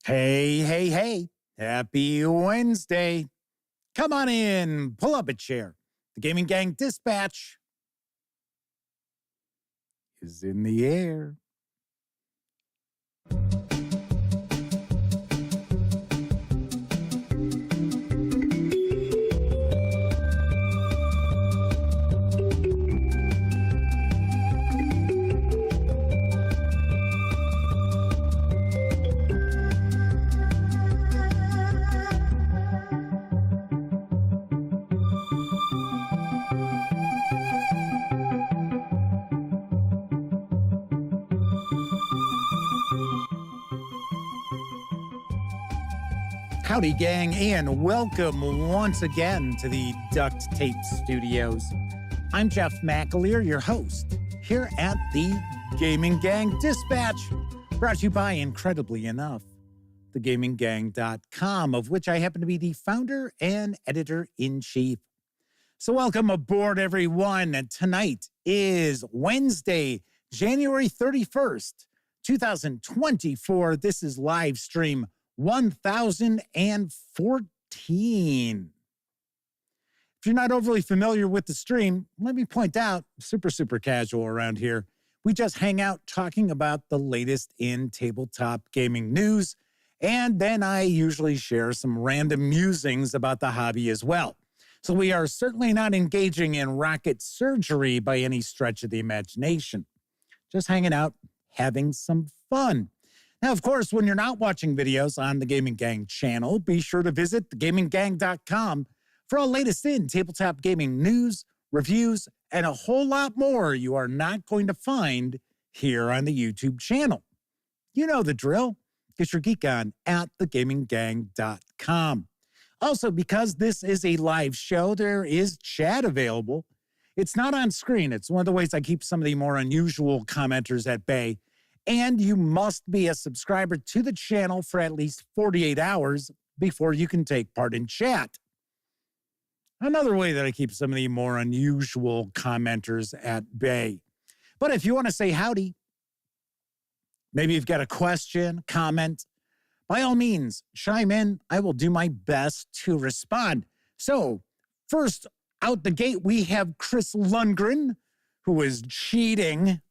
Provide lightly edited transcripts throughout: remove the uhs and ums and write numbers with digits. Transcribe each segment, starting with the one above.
Hey, hey, hey. Happy Wednesday. Come on in. Pull up a chair. The Gaming Gang Dispatch is in the air. Howdy, gang, and welcome once again to the Duct Tape Studios. I'm Jeff McAleer, your host, here at the Gaming Gang Dispatch, brought to you by, incredibly enough, thegaminggang.com, of which I happen to be the founder and editor-in-chief. So welcome aboard, everyone. And tonight is Wednesday, January 31st, 2024. This is live stream 1014. If you're not overly familiar with the stream, let me point out, super casual around here. We just hang out talking about the latest in tabletop gaming news, and then I usually share some random musings about the hobby as well. So we are certainly not engaging in rocket surgery by any stretch of the imagination. Just hanging out, having some fun. Now, of course, when you're not watching videos on the Gaming Gang channel, be sure to visit thegaminggang.com for all latest in tabletop gaming news, reviews, and a whole lot more you are not going to find here on the YouTube channel. You know the drill. Get your geek on at thegaminggang.com. Also, because this is a live show, there is chat available. It's not on screen. It's one of the ways I keep some of the more unusual commenters at bay. And you must be a subscriber to the channel for at least 48 hours before you can take part in chat. Another way that I keep some of the more unusual commenters at bay. But if you want to say howdy, maybe you've got a question, comment, by all means, chime in. I will do my best to respond. So, first out the gate, we have Chris Lundgren, who is cheating.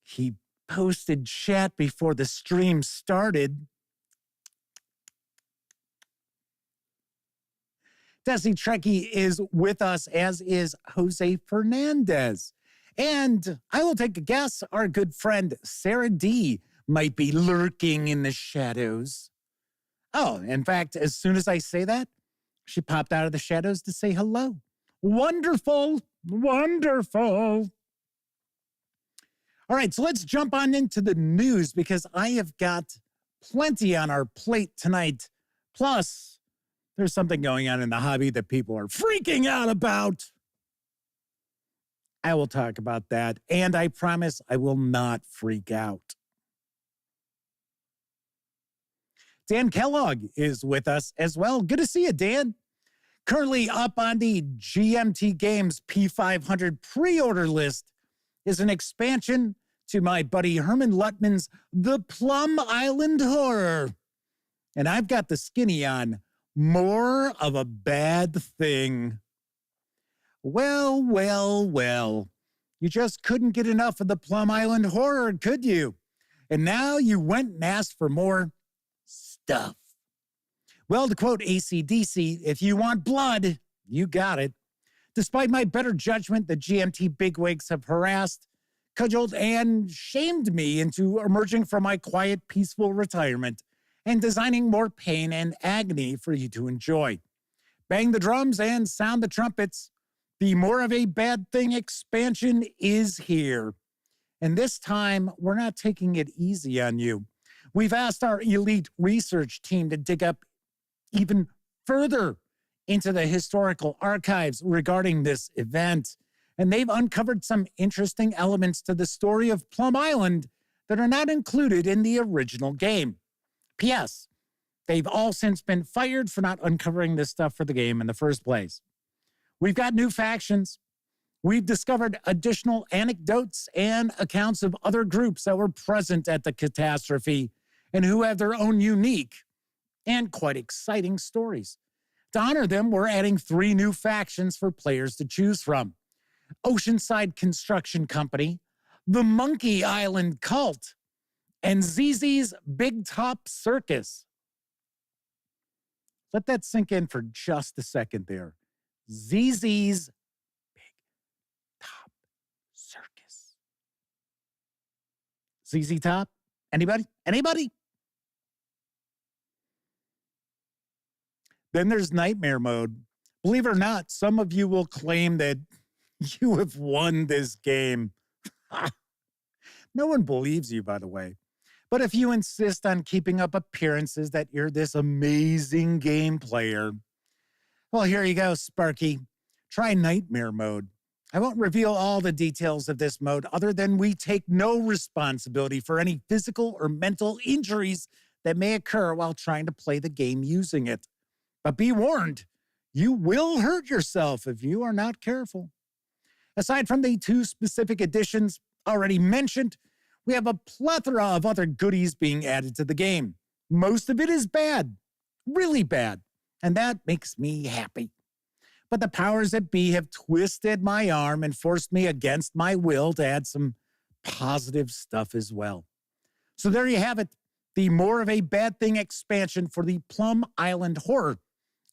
He posted chat before the stream started. Desi Trekkie is with us, as is Jose Fernandez. And I will take a guess, our good friend Sarah D might be lurking in the shadows. Oh, in fact, as soon as I say that, she popped out of the shadows to say hello. Wonderful, wonderful. All right, so let's jump on into the news because I have got plenty on our plate tonight. Plus, there's something going on in the hobby that people are freaking out about. I will talk about that, and I promise I will not freak out. Dan Kellogg is with us as well. Good to see you, Dan. Currently up on the GMT Games P500 pre-order list is an expansion to my buddy Herman Luttman's The Plum Island Horror. And I've got the skinny on More of a Bad Thing. Well. You just couldn't get enough of the Plum Island Horror, could you? And now you went and asked for more stuff. Well, to quote AC/DC, if you want blood, you got it. Despite my better judgment, the GMT bigwigs have harassed, cudgeled, and shamed me into emerging from my quiet, peaceful retirement and designing more pain and agony for you to enjoy. Bang the drums and sound the trumpets. The More of a Bad Thing expansion is here. And this time, we're not taking it easy on you. We've asked our elite research team to dig up even further into the historical archives regarding this event, and they've uncovered some interesting elements to the story of Plum Island that are not included in the original game. P.S. They've all since been fired for not uncovering this stuff for the game in the first place. We've got new factions. We've discovered additional anecdotes and accounts of other groups that were present at the catastrophe, and who have their own unique and quite exciting stories. To honor them, we're adding 3 new factions for players to choose from: Oceanside Construction Company, the Monkey Island Cult, and ZZ's Big Top Circus. Let that sink in for just a second there. ZZ's Big Top Circus. ZZ Top? Anybody? Anybody? Then there's Nightmare Mode. Believe it or not, some of you will claim that you have won this game. No one believes you, by the way. But if you insist on keeping up appearances that you're this amazing game player, well, here you go, Sparky. Try Nightmare Mode. I won't reveal all the details of this mode other than we take no responsibility for any physical or mental injuries that may occur while trying to play the game using it. But be warned, you will hurt yourself if you are not careful. Aside from the 2 specific additions already mentioned, we have a plethora of other goodies being added to the game. Most of it is bad, really bad, and that makes me happy. But the powers that be have twisted my arm and forced me against my will to add some positive stuff as well. So there you have it, the More of a Bad Thing expansion for the Plum Island Horror.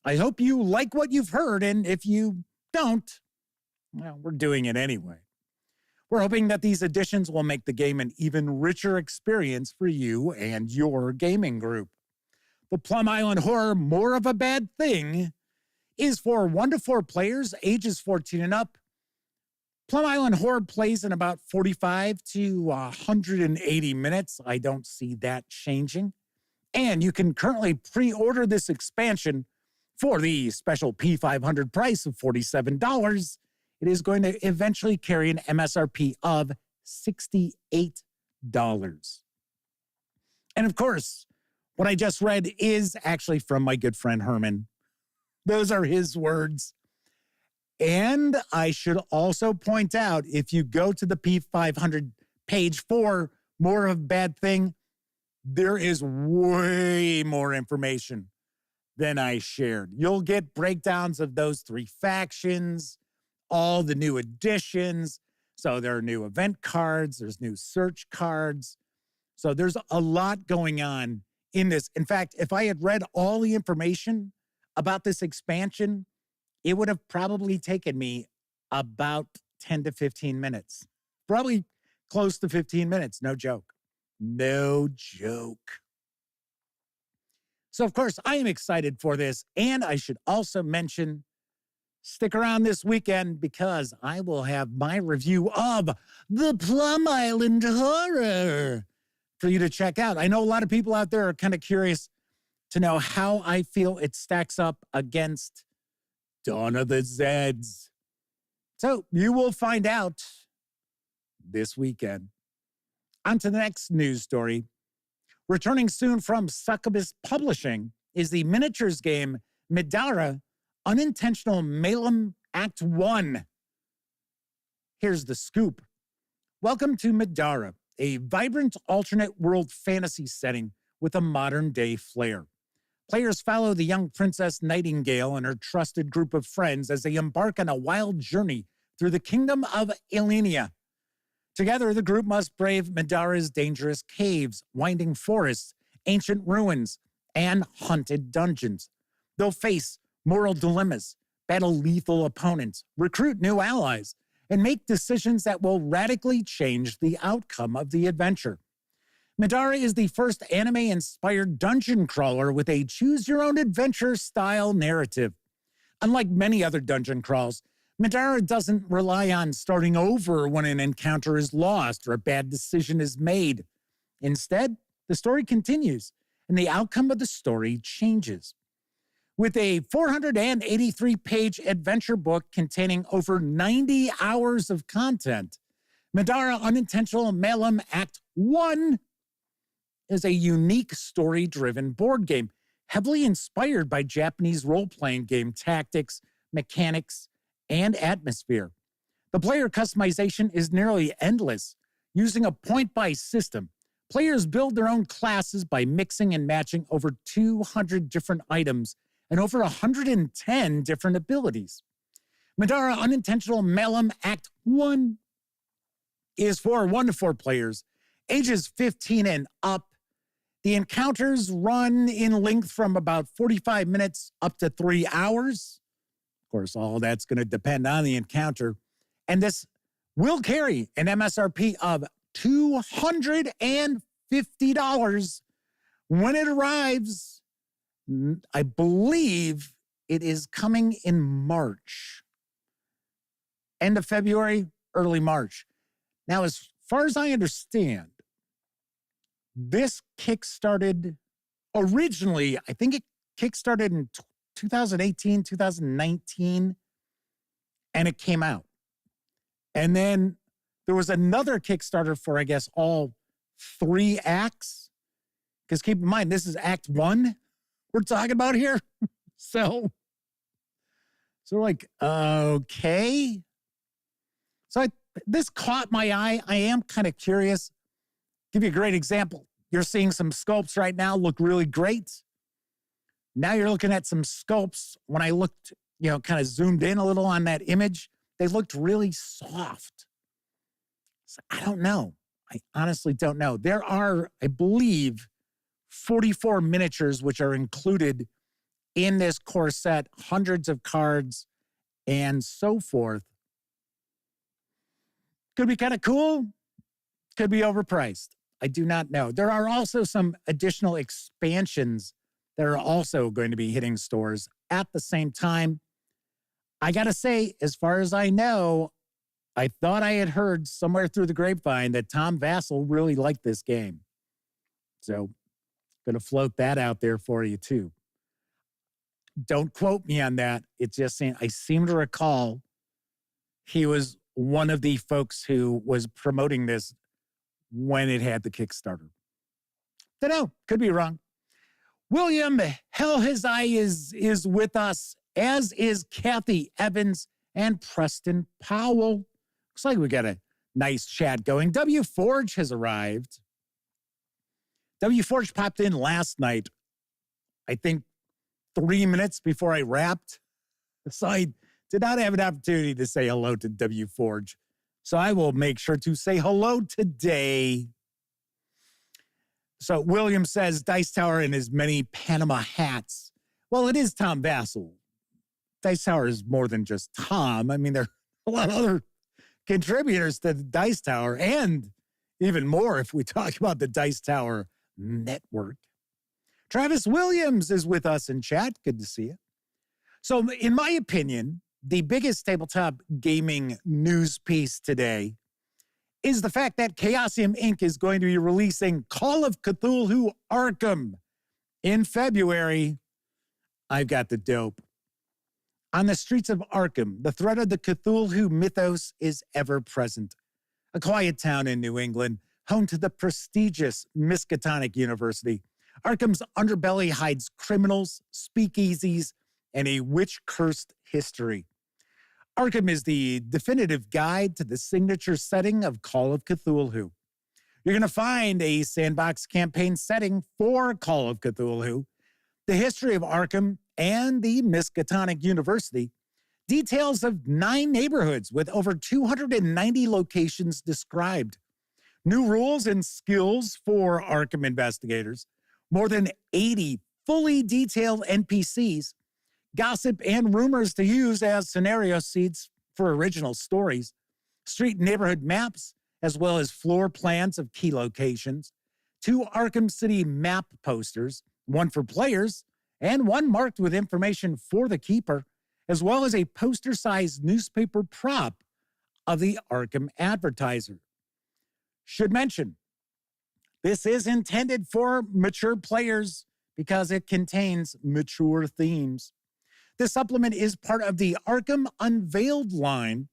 I hope you like what you've heard, and if you don't, well, we're doing it anyway. We're hoping that these additions will make the game an even richer experience for you and your gaming group. The Plum Island Horror More of a Bad Thing is for 1 to 4 players, ages 14 and up. Plum Island Horror plays in about 45 to 180 minutes. I don't see that changing. And you can currently pre-order this expansion for the special P500 price of $47. It is going to eventually carry an MSRP of $68. And of course, what I just read is actually from my good friend Herman. Those are his words. And I should also point out, if you go to the P500 page for More of a Bad Thing, there is way more information than I shared. You'll get breakdowns of those 3 factions, all the new additions. So there are new event cards, there's new search cards. So there's a lot going on in this. In fact, if I had read all the information about this expansion, it would have probably taken me about 10 to 15 minutes. Probably close to 15 minutes, no joke. No joke. So, of course, I am excited for this. And I should also mention, stick around this weekend because I will have my review of the Plum Island Horror for you to check out. I know a lot of people out there are kind of curious to know how I feel it stacks up against Dawn of the Zeds. So you will find out this weekend. On to the next news story. Returning soon from Succubus Publishing is the miniatures game Midara Unintentional Malum Act 1. Here's the scoop. Welcome to Midara, a vibrant alternate world fantasy setting with a modern-day flair. Players follow the young Princess Nightingale and her trusted group of friends as they embark on a wild journey through the kingdom of Elenia. Together, the group must brave Midara's dangerous caves, winding forests, ancient ruins, and haunted dungeons. They'll face moral dilemmas, battle lethal opponents, recruit new allies, and make decisions that will radically change the outcome of the adventure. Midara is the first anime-inspired dungeon crawler with a choose-your-own-adventure style narrative. Unlike many other dungeon crawls, Midara doesn't rely on starting over when an encounter is lost or a bad decision is made. Instead, the story continues, and the outcome of the story changes. With a 483-page adventure book containing over 90 hours of content, Midara Unintentional Malum Act 1 is a unique story-driven board game, heavily inspired by Japanese role-playing game tactics, mechanics, and atmosphere. The player customization is nearly endless. Using a point-buy system, Players build their own classes by mixing and matching over 200 different items and over 110 different abilities. Madara Unintentional Malum Act 1 is for 1 to 4 players, ages 15 and up. The encounters run in length from about 45 minutes up to 3 hours. Of course, all that's going to depend on the encounter. And this will carry an MSRP of $250 when it arrives. I believe it is coming in March. End of February, early March. Now, as far as I understand, this kickstarted originally, I think it kickstarted in 2018, 2019, and it came out. And then there was another Kickstarter for, I guess, all 3 acts. Because keep in mind, this is Act 1 we're talking about here. So like, okay. So this caught my eye. I am kind of curious. Give you a great example. You're seeing some sculpts right now look really great. Now you're looking at some sculpts. When I looked, kind of zoomed in a little on that image, they looked really soft. So I don't know. I honestly don't know. There are, I believe, 44 miniatures which are included in this core set, hundreds of cards, and so forth. Could be kind of cool. Could be overpriced. I do not know. There are also some additional expansions that are also going to be hitting stores at the same time. I got to say, as far as I know, I thought I had heard somewhere through the grapevine that Tom Vassell really liked this game. So, going to float that out there for you too. Don't quote me on that. It's just saying, I seem to recall he was one of the folks who was promoting this when it had the Kickstarter. Don't know. Could be wrong. William Hell His Eye is with us, as is Kathy Evans and Preston Powell. Looks like we got a nice chat going. W Forge has arrived. W Forge popped in last night, I think 3 minutes before I wrapped. So I did not have an opportunity to say hello to W Forge. So I will make sure to say hello today. So William says, Dice Tower and his many Panama hats. Well, it is Tom Vassell. Dice Tower is more than just Tom. I mean, there are a lot of other contributors to the Dice Tower, and even more if we talk about the Dice Tower network. Travis Williams is with us in chat. Good to see you. So in my opinion, the biggest tabletop gaming news piece today is the fact that Chaosium Inc. is going to be releasing Call of Cthulhu Arkham in February. I've got the dope. On the streets of Arkham, the threat of the Cthulhu mythos is ever present. A quiet town in New England, home to the prestigious Miskatonic University, Arkham's underbelly hides criminals, speakeasies, and a witch-cursed history. Arkham is the definitive guide to the signature setting of Call of Cthulhu. You're going to find a sandbox campaign setting for Call of Cthulhu, the history of Arkham, and the Miskatonic University, details of 9 neighborhoods with over 290 locations described, new rules and skills for Arkham investigators, more than 80 fully detailed NPCs, gossip and rumors to use as scenario seeds for original stories, street and neighborhood maps, as well as floor plans of key locations, 2 Arkham City map posters, 1 for players, and 1 marked with information for the keeper, as well as a poster-sized newspaper prop of the Arkham Advertiser. Should mention, this is intended for mature players because it contains mature themes. This supplement is part of the Arkham Unveiled line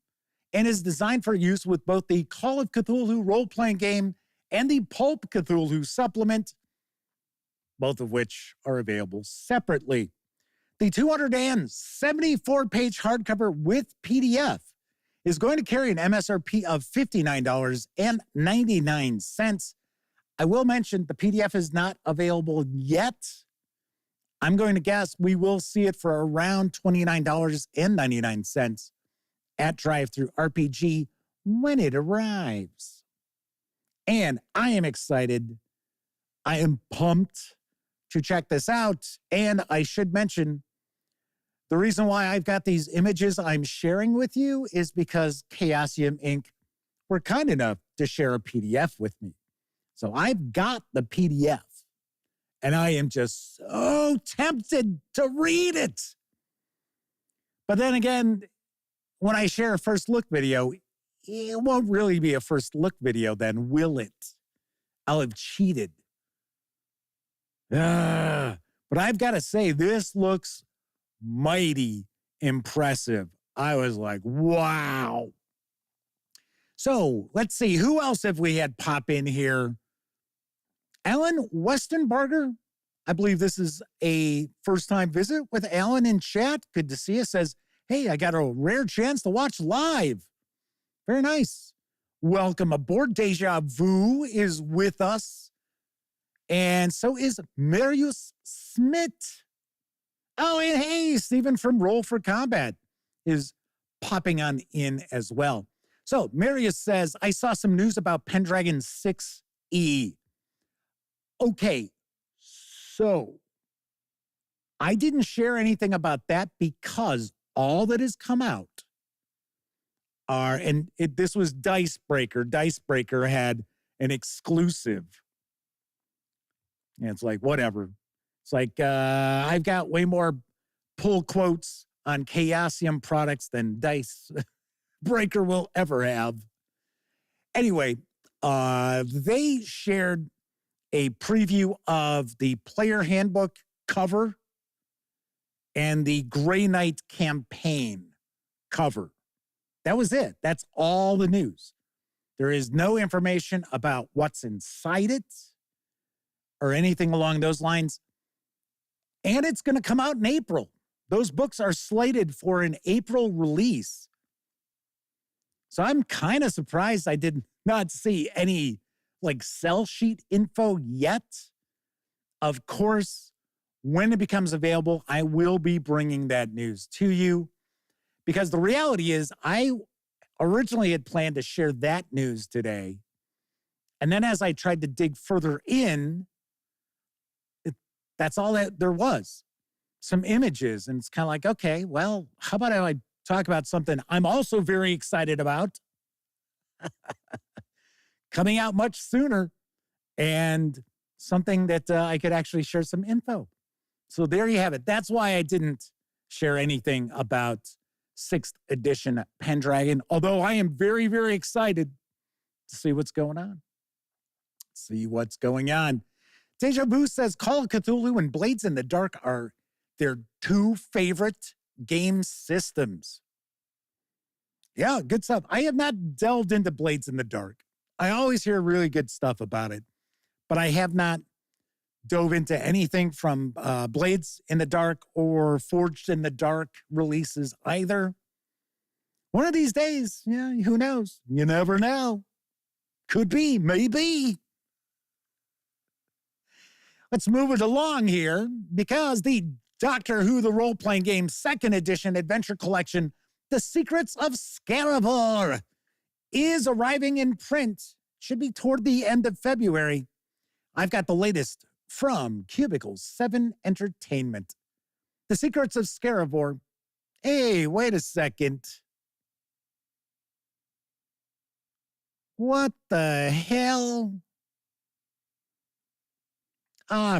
and is designed for use with both the Call of Cthulhu role-playing game and the Pulp Cthulhu supplement, both of which are available separately. The 274-page hardcover with PDF is going to carry an MSRP of $59.99. I will mention the PDF is not available yet. I'm going to guess we will see it for around $29.99 at Drive-Thru RPG when it arrives. And I am excited. I am pumped to check this out. And I should mention, the reason why I've got these images I'm sharing with you is because Chaosium Inc. were kind enough to share a PDF with me. So I've got the PDF, and I am just so tempted to read it. But then again, when I share a first look video, it won't really be a first look video then, will it? I'll have cheated. But I've got to say, this looks mighty impressive. I was like, wow. So let's see, who else have we had pop in here? Alan Westenbarger, I believe this is a first-time visit with Alan in chat. Good to see you. Says, hey, I got a rare chance to watch live. Very nice. Welcome aboard. Deja Vu is with us. And so is Marius Smith. Oh, and hey, Stephen from Roll for Combat is popping on in as well. So Marius says, I saw some news about Pendragon 6E. Okay, so I didn't share anything about that because all that has come out are, and this was Dicebreaker. Dicebreaker had an exclusive. And it's like, whatever. It's like, I've got way more pull quotes on Chaosium products than Dicebreaker will ever have. Anyway, they shared a preview of the player handbook cover and the Grey Knight campaign cover. That was it. That's all the news. There is no information about what's inside it or anything along those lines. And it's going to come out in April. Those books are slated for an April release. So I'm kind of surprised I did not see any like sell sheet info yet. Of course, when it becomes available, I will be bringing that news to you, because the reality is I originally had planned to share that news today. And then as I tried to dig further in, that's all that there was. Some images. And it's kind of like, okay, well, how about I talk about something I'm also very excited about coming out much sooner, and something that I could actually share some info. So there you have it. That's why I didn't share anything about 6th edition Pendragon, although I am very, very excited to see what's going on. Deja Vu says Call of Cthulhu and Blades in the Dark are their two favorite game systems. Yeah, good stuff. I have not delved into Blades in the Dark. I always hear really good stuff about it, but I have not dove into anything from Blades in the Dark or Forged in the Dark releases either. One of these days, yeah, who knows? You never know. Could be, maybe. Let's move it along here, because the Doctor Who the Role-Playing Game 2nd Edition Adventure Collection, The Secrets of Scarabor, is arriving in print. Should be toward the end of February. I've got the latest from Cubicle 7 Entertainment. The Secrets of Scarabor. Hey, wait a second. What the hell?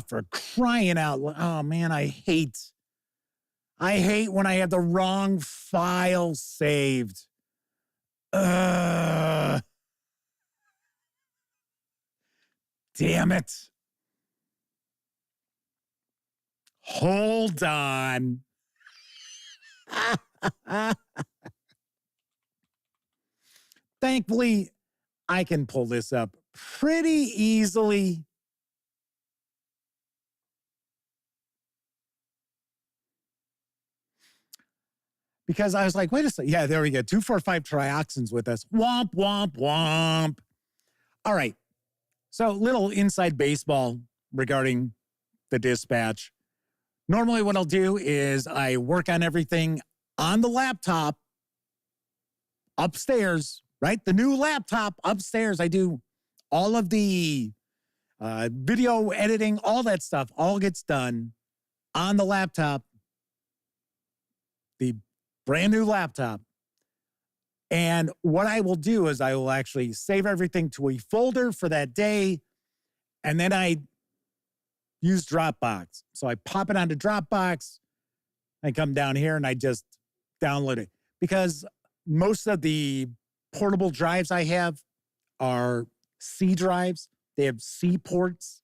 For crying out loud. Oh, man, I hate when I have the wrong file saved. Damn it. Hold on. Thankfully, I can pull this up pretty easily. Because I was like, wait a second. Yeah, there we go. 245 trioxins with us. Womp, womp, womp. All right. So, little inside baseball regarding the dispatch. Normally, what I'll do is I work on everything on the laptop upstairs, right? The new laptop upstairs. I do all of the video editing, all that stuff, all gets done on the laptop, the brand new laptop. And what I will do is I will actually save everything to a folder for that day. And then I use Dropbox. So I pop it onto Dropbox. I come down here and I just download it. Because most of the portable drives I have are C drives. They have C ports.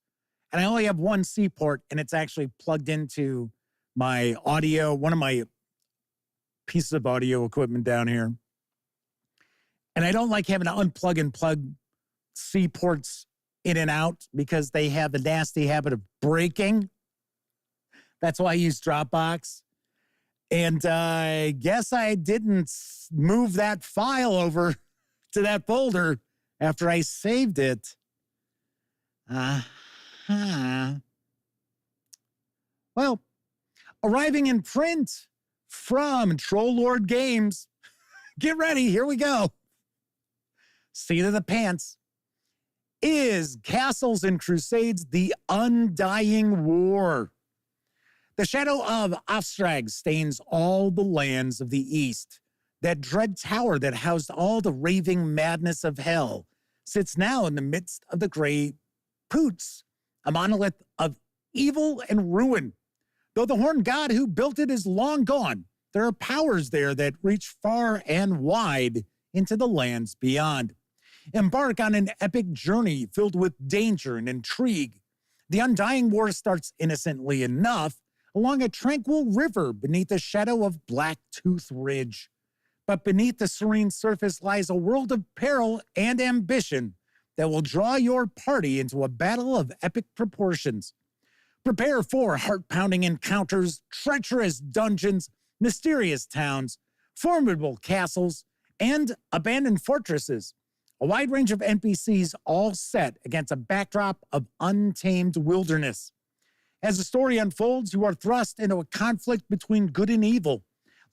And I only have one C port, and it's actually plugged into my audio, one of my pieces of audio equipment down here. And I don't like having to unplug and plug C ports in and out because they have the nasty habit of breaking. That's why I use Dropbox. And I guess I didn't move that file over to that folder after I saved it. Well, arriving in print from Troll Lord Games. Get ready, here we go. Seat of the pants is Castles and Crusades, The Undying War. The shadow of Ostrag stains all the lands of the East. That dread tower that housed all the raving madness of hell sits now in the midst of the gray Poots, a monolith of evil and ruin. Though the horned god who built it is long gone, there are powers there that reach far and wide into the lands beyond. Embark on an epic journey filled with danger and intrigue. The Undying War starts innocently enough along a tranquil river beneath the shadow of Black Tooth Ridge. But beneath the serene surface lies a world of peril and ambition that will draw your party into a battle of epic proportions. Prepare for heart-pounding encounters, treacherous dungeons, mysterious towns, formidable castles, and abandoned fortresses. A wide range of NPCs all set against a backdrop of untamed wilderness. As the story unfolds, you are thrust into a conflict between good and evil,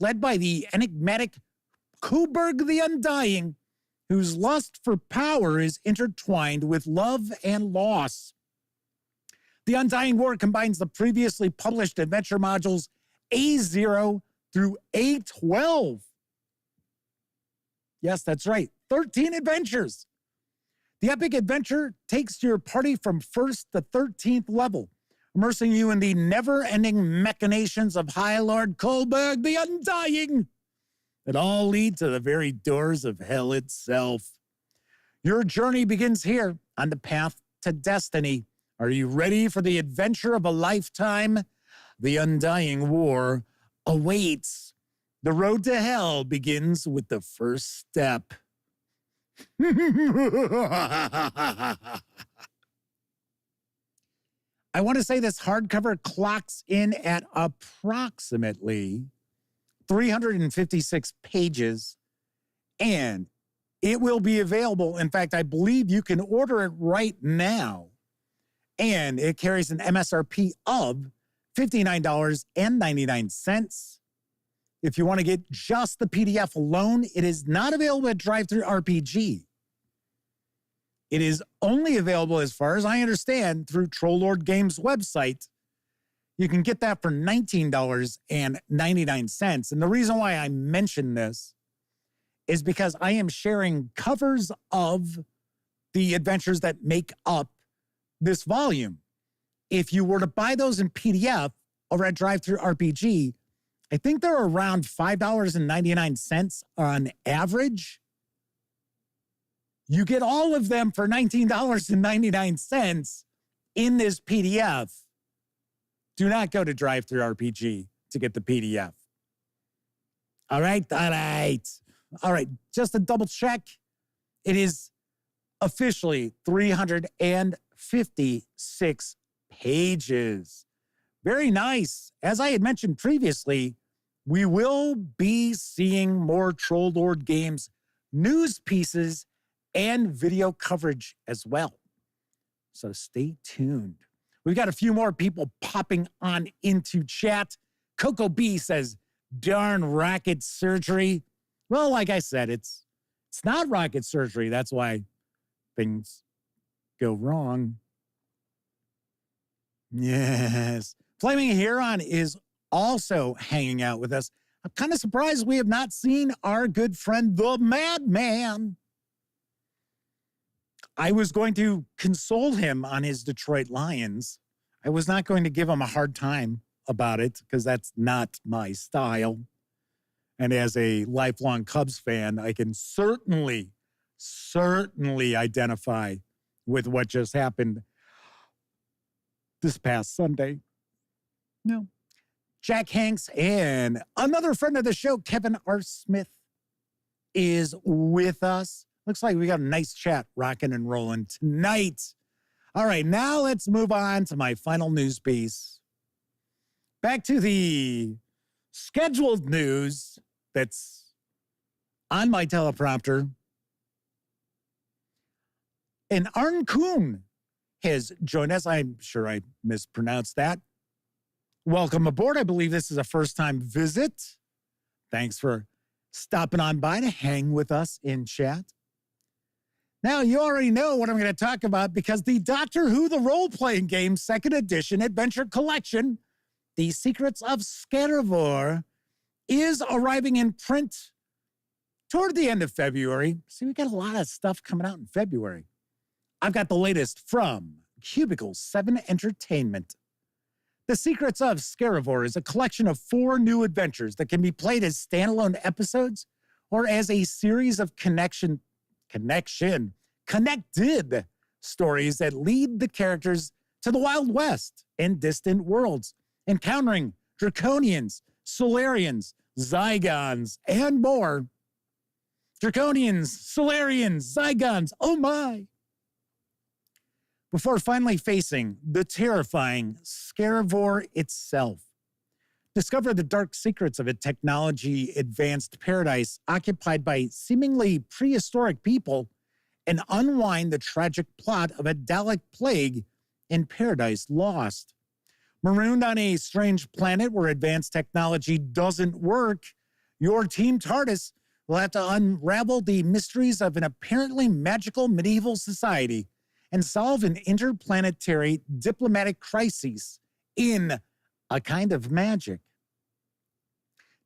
led by the enigmatic Kuberg the Undying, whose lust for power is intertwined with love and loss. The Undying War combines the previously published adventure modules A0 through A12. Yes, that's right. 13 adventures. The epic adventure takes your party from 1st to 13th level, immersing you in the never-ending machinations of High Lord Kuberg the Undying that all lead to the very doors of hell itself. Your journey begins here on the path to destiny. Are you ready for the adventure of a lifetime? The Undying War awaits. The road to hell begins with the first step. I want to say this hardcover clocks in at approximately 356 pages, and it will be available. In fact, I believe you can order it right now, and it carries an MSRP of $59.99. If you want to get just the PDF alone, it is not available at DriveThruRPG. It is only available, as far as I understand, through Troll Lord Games' website. You can get that for $19.99. And the reason why I mention this is because I am sharing covers of the adventures that make up this volume. If you were to buy those in PDF over at DriveThruRPG, I think they're around $5.99 on average. You get all of them for $19.99 in this PDF. Do not go to DriveThruRPG to get the PDF. All right. Just to double check, it is officially 356 pages. Very nice. As I had mentioned previously, we will be seeing more Troll Lord Games news pieces and video coverage as well. So stay tuned. We've got a few more people popping on into chat. Coco B says, darn rocket surgery. Well, like I said, it's not rocket surgery. That's why things go wrong. Yes. Flaming Huron is also hanging out with us. I'm kind of surprised we have not seen our good friend, the Madman. I was going to console him on his Detroit Lions. I was not going to give him a hard time about it because that's not my style. And as a lifelong Cubs fan, I can certainly identify with what just happened this past Sunday. No. Jack Hanks and another friend of the show, Kevin R. Smith, is with us. Looks like we got a nice chat rocking and rolling tonight. All right, now let's move on to my final news piece. Back to the scheduled news that's on my teleprompter. And Arn Kuhn has joined us. I'm sure I mispronounced that. Welcome aboard. I believe this is a first-time visit. Thanks for stopping on by to hang with us in chat. Now, you already know what I'm going to talk about because the Doctor Who the Role-Playing Game 2nd Edition Adventure Collection, The Secrets of Scaravor, is arriving in print toward the end of February. See, we got a lot of stuff coming out in February. I've got the latest from Cubicle 7 Entertainment. The Secrets of Scaravor is a collection of 4 new adventures that can be played as standalone episodes or as a series of connected stories that lead the characters to the Wild West and distant worlds, encountering Draconians, Solarians, Zygons, and more. Draconians, Solarians, Zygons, oh my! Before finally facing the terrifying Scaravor itself. Discover the dark secrets of a technology-advanced paradise occupied by seemingly prehistoric people and unwind the tragic plot of a Dalek plague in Paradise Lost. Marooned on a strange planet where advanced technology doesn't work, your Team TARDIS will have to unravel the mysteries of an apparently magical medieval society and solve an interplanetary diplomatic crisis in a kind of magic.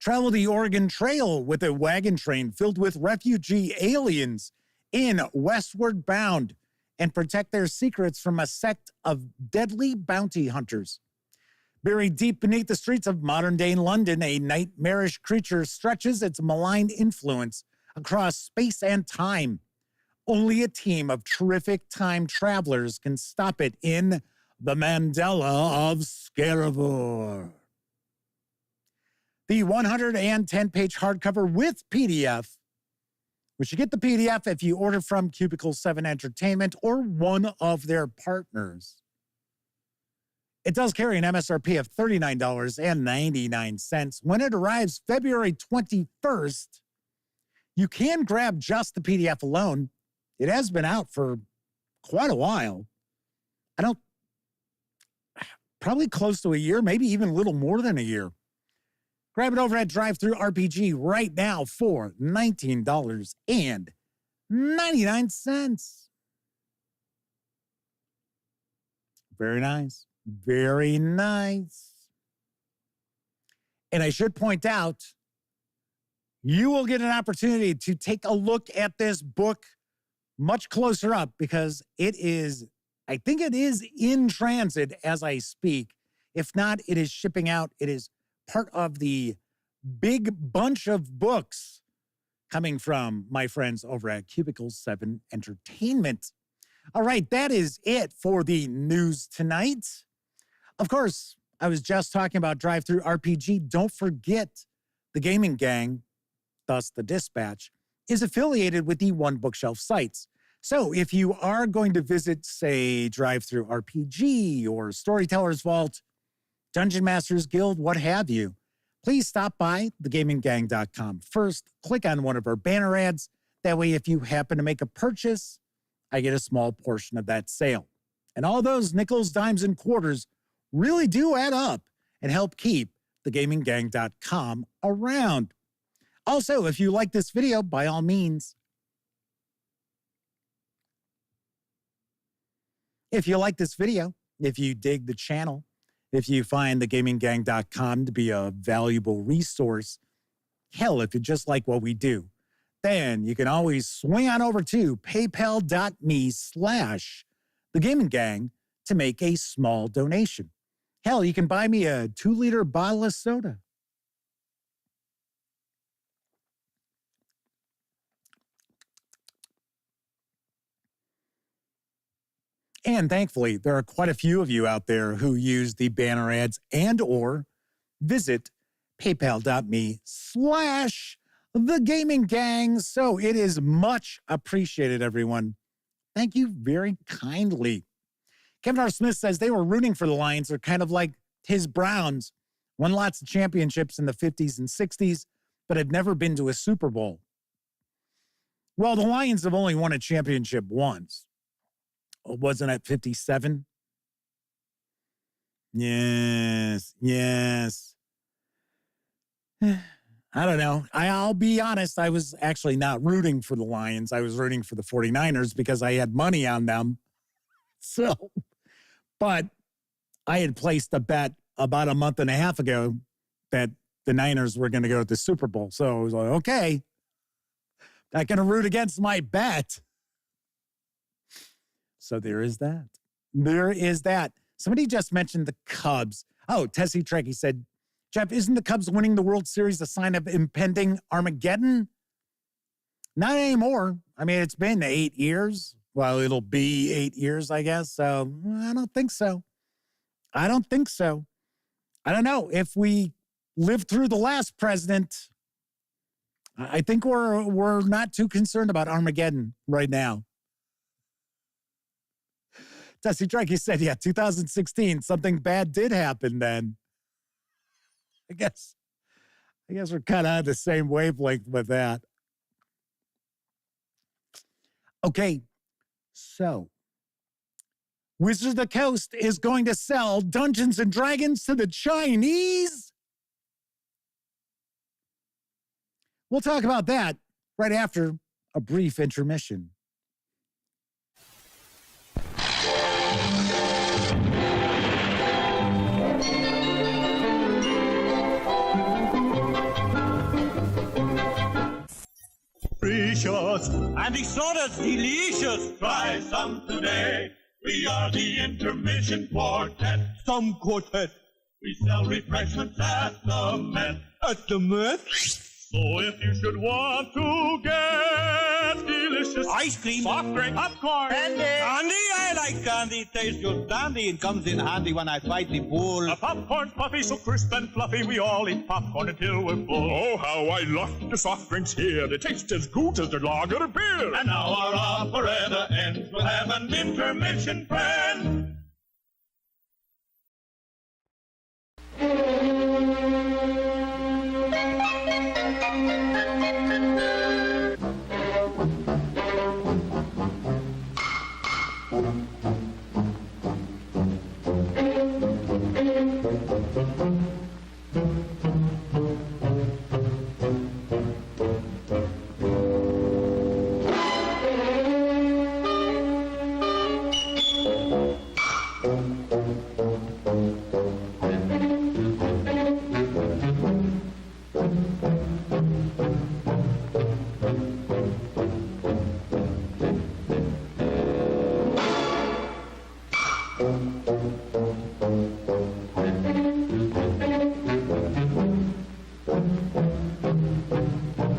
Travel the Oregon Trail with a wagon train filled with refugee aliens in Westward Bound and protect their secrets from a sect of deadly bounty hunters. Buried deep beneath the streets of modern-day London, a nightmarish creature stretches its malign influence across space and time. Only a team of terrific time travelers can stop it in The Mandela of Scaravor. The 110-page hardcover with PDF, which you get the PDF if you order from Cubicle 7 Entertainment or one of their partners. It does carry an MSRP of $39.99. When it arrives February 21st, you can grab just the PDF alone. It has been out for quite a while. Probably close to a year, maybe even a little more than a year. Grab it over at Drive-Thru RPG right now for $19.99. Very nice. Very nice. And I should point out, you will get an opportunity to take a look at this book much closer up because I think it is in transit as I speak. If not, it is shipping out. It is part of the big bunch of books coming from my friends over at Cubicle 7 Entertainment. All right, that is it for the news tonight. Of course, I was just talking about Drive-Thru RPG. Don't forget the Gaming Gang, thus the Dispatch, is affiliated with the One Bookshelf sites. So if you are going to visit, say, Drive-Thru RPG or Storyteller's Vault, Dungeon Masters Guild, what have you, please stop by thegaminggang.com first. Click on one of our banner ads. That way, if you happen to make a purchase, I get a small portion of that sale. And all those nickels, dimes, and quarters really do add up and help keep thegaminggang.com around. Also, if you like this video, by all means, if you like this video, if you dig the channel, if you find thegaminggang.com to be a valuable resource, hell, if you just like what we do, then you can always swing on over to paypal.me/thegaminggang to make a small donation. Hell, you can buy me a 2-liter bottle of soda. And thankfully, there are quite a few of you out there who use the banner ads and or visit paypal.me/thegaminggang. So it is much appreciated, everyone. Thank you very kindly. Kevin R. Smith says they were rooting for the Lions. They're kind of like his Browns. Won lots of championships in the 50s and 60s, but have never been to a Super Bowl. Well, the Lions have only won a championship once. Wasn't it 57? Yes. I don't know. I'll be honest. I was actually not rooting for the Lions. I was rooting for the 49ers because I had money on them. So, but I had placed a bet about a month and a half ago that the Niners were going to go to the Super Bowl. So I was like, okay, not going to root against my bet. So there is that. There is that. Somebody just mentioned the Cubs. Oh, Tessie Trekkie said, Jeff, isn't the Cubs winning the World Series a sign of impending Armageddon? Not anymore. I mean, it's been 8 years. Well, it'll be 8 years, I guess. So I don't think so. I don't know. If we live through the last president, I think we're not too concerned about Armageddon right now. Tessie Trekkie said, yeah, 2016, something bad did happen then. I guess we're kind of on the same wavelength with that. Okay, so Wizards of the Coast is going to sell Dungeons and Dragons to the Chinese. We'll talk about that right after a brief intermission. Precious, and the soda's delicious. Try some today. We are the Intermission Quartet. Some quartet. We sell refreshments at the Met. At the Met? So if you should want to get delicious ice cream, soft drink, popcorn, candy, I like candy. Tastes just dandy and comes in handy when I fight the bull. A popcorn puffy so crisp and fluffy, we all eat popcorn until we're full. Oh, how I love the soft drinks here. They taste as good as the lager beer. And now our operetta ends. We'll have an intermission, friend.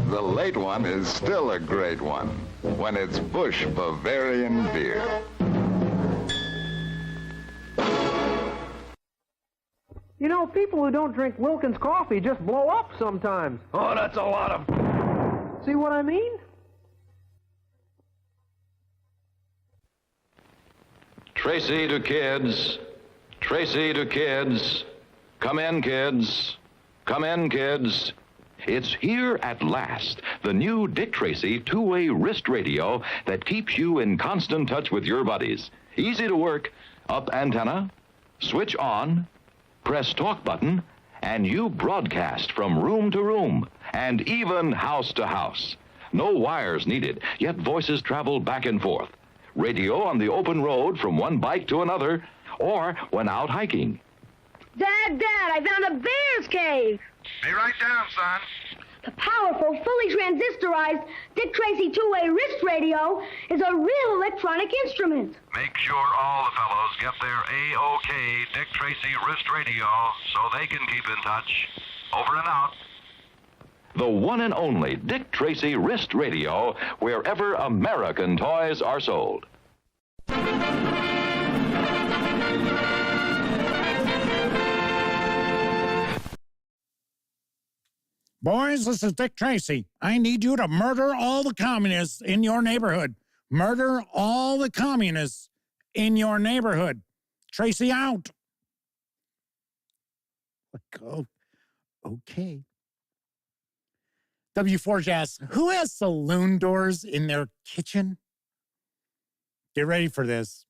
The late one is still a great one when it's Busch Bavarian beer. You know, people who don't drink Wilkins coffee just blow up sometimes. Oh, that's a lot of... See what I mean? Tracy to kids. Tracy to kids. Come in, kids. Come in, kids. It's here at last, the new Dick Tracy two-way wrist radio that keeps you in constant touch with your buddies. Easy to work, Up antenna, switch on, press talk button, and you broadcast from room to room and even house to house. No wires needed, yet voices travel back and forth. Radio on the open road from one bike to another, or when out hiking. Dad, I found a bear's cave. Be right down, son. The powerful, fully transistorized Dick Tracy two-way wrist radio is a real electronic instrument. Make sure all the fellows get their A-OK Dick Tracy wrist radio so they can keep in touch. Over and out. The one and only Dick Tracy wrist radio, wherever American toys are sold. Boys, this is Dick Tracy. I need you to murder all the communists in your neighborhood. Murder all the communists in your neighborhood. Tracy out. Oh, okay. W4 asks, who has saloon doors in their kitchen? Get ready for this.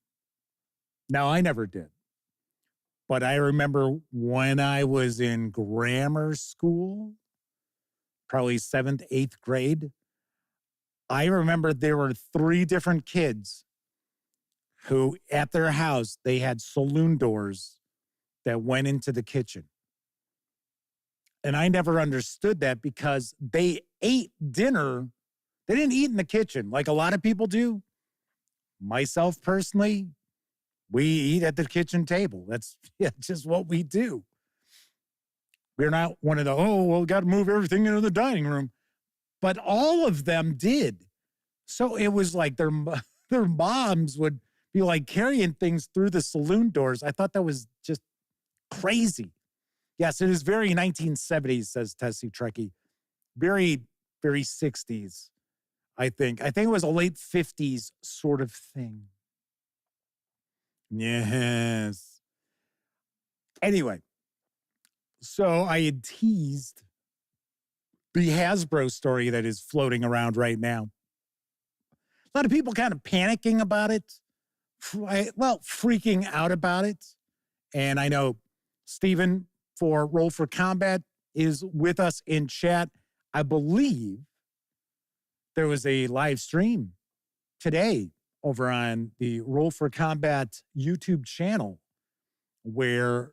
No, I never did. But I remember when I was in grammar school, probably 7th, 8th grade, I remember there were 3 different kids who, at their house, they had saloon doors that went into the kitchen. And I never understood that because they ate dinner. They didn't eat in the kitchen like a lot of people do. Myself, personally, we eat at the kitchen table. That's just what we do. We're not one of the, we got to move everything into the dining room. But all of them did. So it was like their moms would be like carrying things through the saloon doors. I thought that was just crazy. Yes, it is very 1970s, says Tessie Trekkie. Very, very 60s, I think. I think it was a late 50s sort of thing. Yes. Anyway, so I had teased the Hasbro story that is floating around right now. A lot of people kind of panicking about it. Freaking out about it. And I know Stephen for Roll for Combat is with us in chat. I believe there was a live stream today over on the Roll for Combat YouTube channel where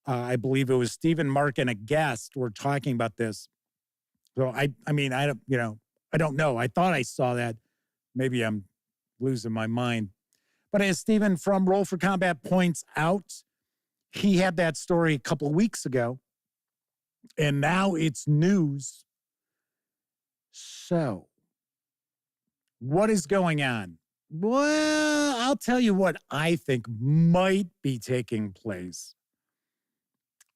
I believe it was Stephen, Mark, and a guest were talking about this. So I don't know. I thought I saw that. Maybe I'm losing my mind. But as Stephen from Roll for Combat points out, he had that story a couple of weeks ago, and now it's news. So, what is going on? Well, I'll tell you what I think might be taking place.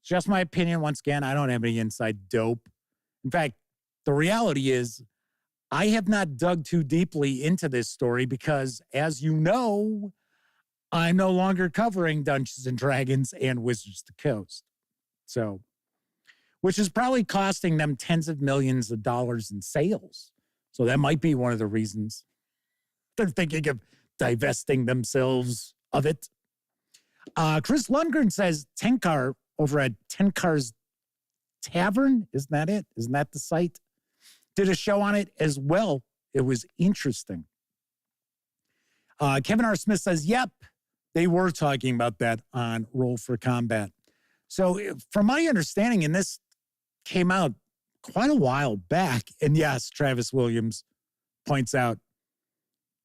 Just my opinion. Once again, I don't have any inside dope. In fact, the reality is I have not dug too deeply into this story because, as you know, I'm no longer covering Dungeons & Dragons and Wizards of the Coast. So, which is probably costing them tens of millions of dollars in sales. So that might be one of the reasons they're thinking of divesting themselves of it. Chris Lundgren says Tenkar over at Tenkar's Tavern. Isn't that it? Isn't that the site? Did a show on it as well. It was interesting. Kevin R. Smith says, yep, they were talking about that on Roll for Combat. So from my understanding, and this came out quite a while back, and yes, Travis Williams points out,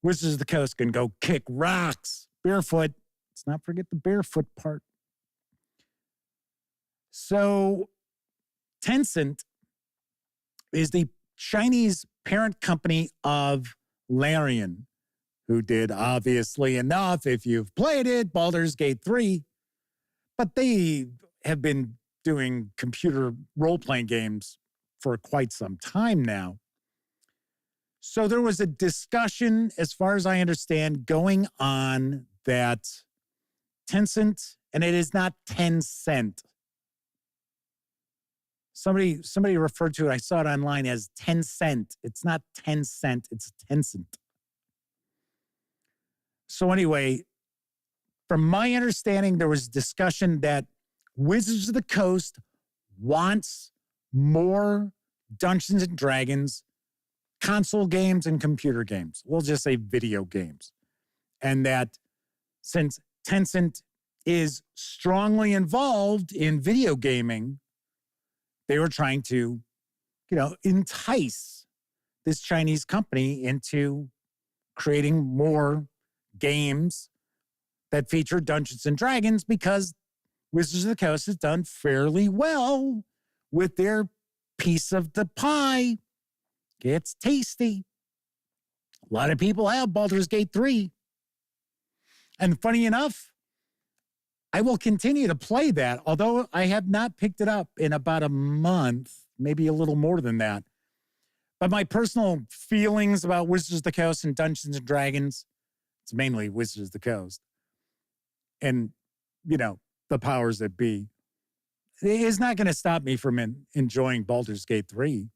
Wizards of the Coast can go kick rocks barefoot. Let's not forget the barefoot part. So Tencent is the Chinese parent company of Larian, who did, obviously enough, if you've played it, Baldur's Gate 3. But they have been doing computer role-playing games for quite some time now. So there was a discussion, as far as I understand, going on that Tencent, and it is not Tencent. Somebody referred to it, I saw it online as Tencent. It's not Tencent, it's Tencent. So anyway, From my understanding, there was discussion that Wizards of the Coast wants more Dungeons and Dragons console games and computer games. We'll just say video games. And that since Tencent is strongly involved in video gaming, they were trying to, entice this Chinese company into creating more games that feature Dungeons and Dragons, because Wizards of the Coast has done fairly well with their piece of the pie. It's tasty. A lot of people have Baldur's Gate 3. And funny enough, I will continue to play that, although I have not picked it up in about a month, maybe a little more than that. But my personal feelings about Wizards of the Coast and Dungeons and Dragons, it's mainly Wizards of the Coast. And, the powers that be. It's not going to stop me from enjoying Baldur's Gate 3.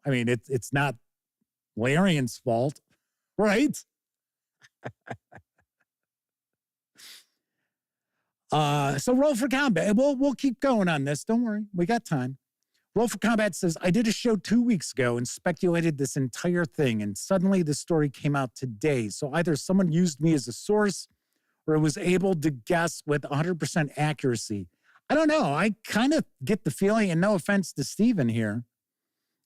I mean, it's not Larian's fault, right? So Roll for Combat. We'll keep going on this. Don't worry. We got time. Roll for Combat says, I did a show 2 weeks ago and speculated this entire thing, and suddenly the story came out today. So either someone used me as a source or was able to guess with 100% accuracy. I don't know. I kind of get the feeling, and no offense to Steven here,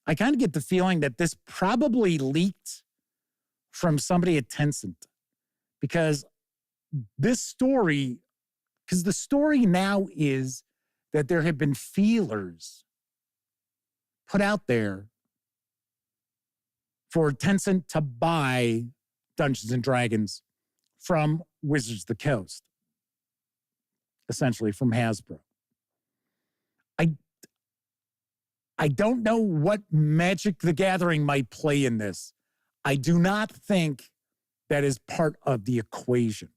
I kind of get the feeling that this probably leaked from somebody at Tencent, because the story now is that there have been feelers put out there for Tencent to buy Dungeons and Dragons from Wizards of the Coast, essentially from Hasbro. I don't know what Magic the Gathering might play in this. I do not think that is part of the equation.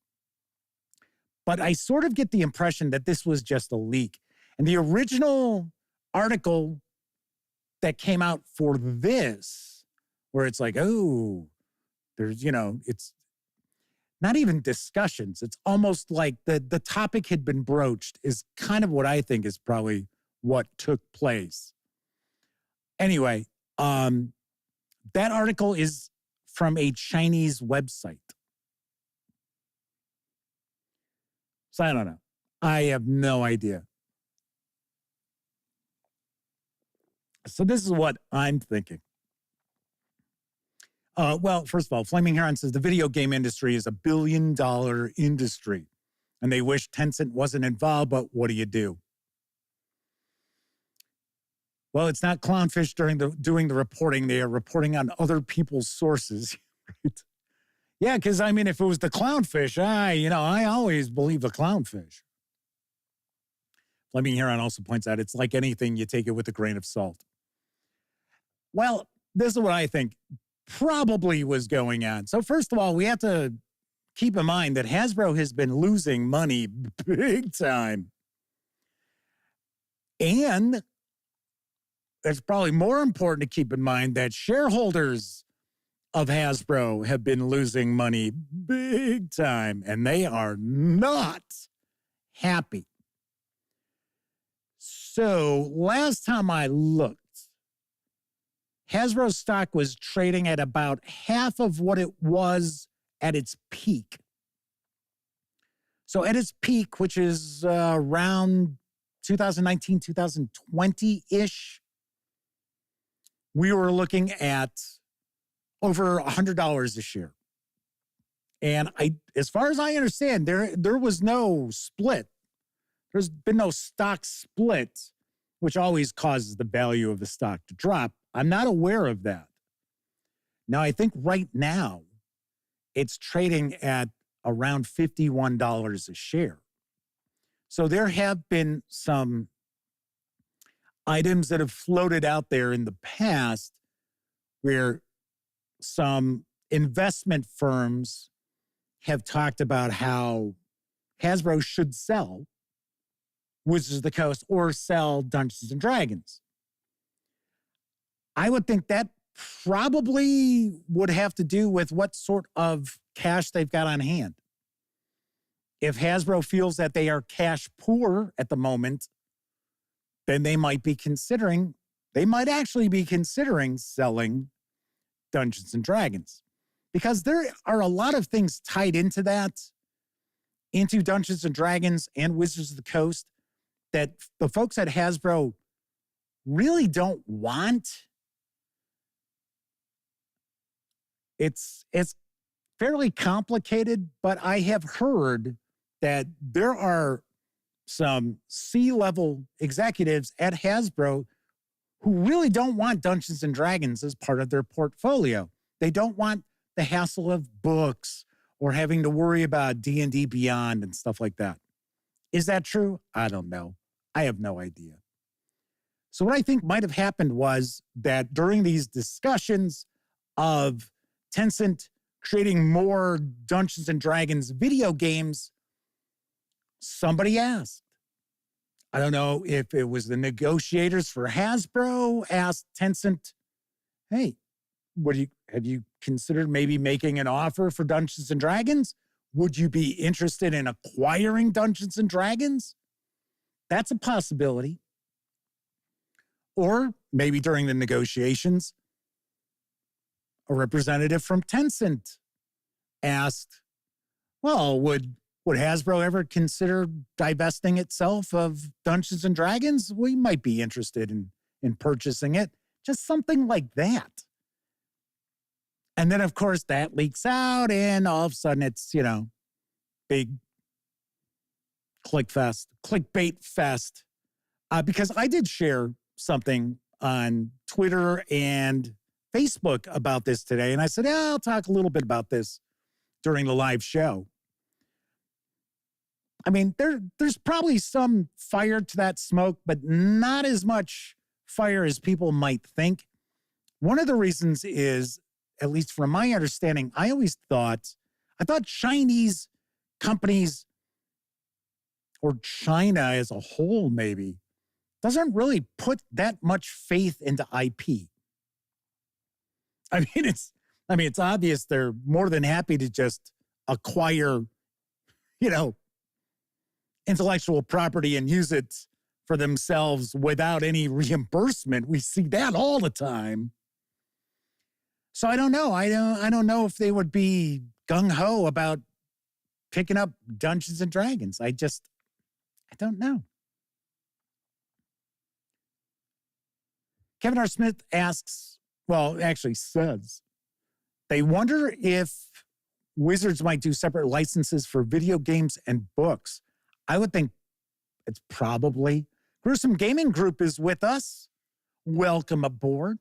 But I sort of get the impression that this was just a leak. And the original article that came out for this, where it's like, oh, there's, it's not even discussions. It's almost like the topic had been broached, is kind of what I think is probably what took place. Anyway, that article is from a Chinese website. So I don't know. I have no idea. So this is what I'm thinking. Well, first of all, Flaming Heron says the video game industry is $1 billion industry, and they wish Tencent wasn't involved, but what do you do? Well, it's not Clownfish doing the reporting. They are reporting on other people's sources. Right? Yeah, because, I mean, if it was the Clownfish, I always believe the Clownfish. Fleming Heron also points out it's like anything, you take it with a grain of salt. Well, this is what I think probably was going on. So first of all, we have to keep in mind that Hasbro has been losing money big time. And it's probably more important to keep in mind that shareholders of Hasbro have been losing money big time, and they are not happy. So last time I looked, Hasbro stock was trading at about half of what it was at its peak. So at its peak, which is around 2019, 2020-ish, we were looking at over $100 a share. And as far as I understand, there was no split. There's been no stock split, which always causes the value of the stock to drop. I'm not aware of that. Now, I think right now it's trading at around $51 a share. So there have been some items that have floated out there in the past where some investment firms have talked about how Hasbro should sell Wizards of the Coast or sell Dungeons and Dragons. I would think that probably would have to do with what sort of cash they've got on hand. If Hasbro feels that they are cash poor at the moment, then they might actually be considering selling Dungeons and Dragons. Because there are a lot of things tied into that, into Dungeons and Dragons and Wizards of the Coast, that the folks at Hasbro really don't want. It's fairly complicated, but I have heard that there are some C-level executives at Hasbro who really don't want Dungeons and Dragons as part of their portfolio. They don't want the hassle of books or having to worry about D&D Beyond and stuff like that. Is that true? I don't know. I have no idea. So what I think might have happened was that during these discussions of Tencent creating more Dungeons and Dragons video games, somebody asked. I don't know if it was the negotiators for Hasbro asked Tencent, hey, have you considered maybe making an offer for Dungeons and Dragons? Would you be interested in acquiring Dungeons and Dragons? That's a possibility. Or maybe during the negotiations, a representative from Tencent asked, well, would Hasbro ever consider divesting itself of Dungeons and Dragons? We might be interested in purchasing it. Just something like that. And then, of course, that leaks out, and all of a sudden it's, big clickbait fest. Because I did share something on Twitter and Facebook about this today, and I said, I'll talk a little bit about this during the live show. I mean, there's probably some fire to that smoke, but not as much fire as people might think. One of the reasons is, at least from my understanding, I thought Chinese companies, or China as a whole maybe, doesn't really put that much faith into IP. I mean, it's obvious they're more than happy to just acquire, intellectual property and use it for themselves without any reimbursement. We see that all the time. So I don't know. I don't know if they would be gung-ho about picking up Dungeons and Dragons. I don't know. Kevin R. Smith says, they wonder if Wizards might do separate licenses for video games and books. I would think it's probably. Gruesome Gaming Group is with us. Welcome aboard.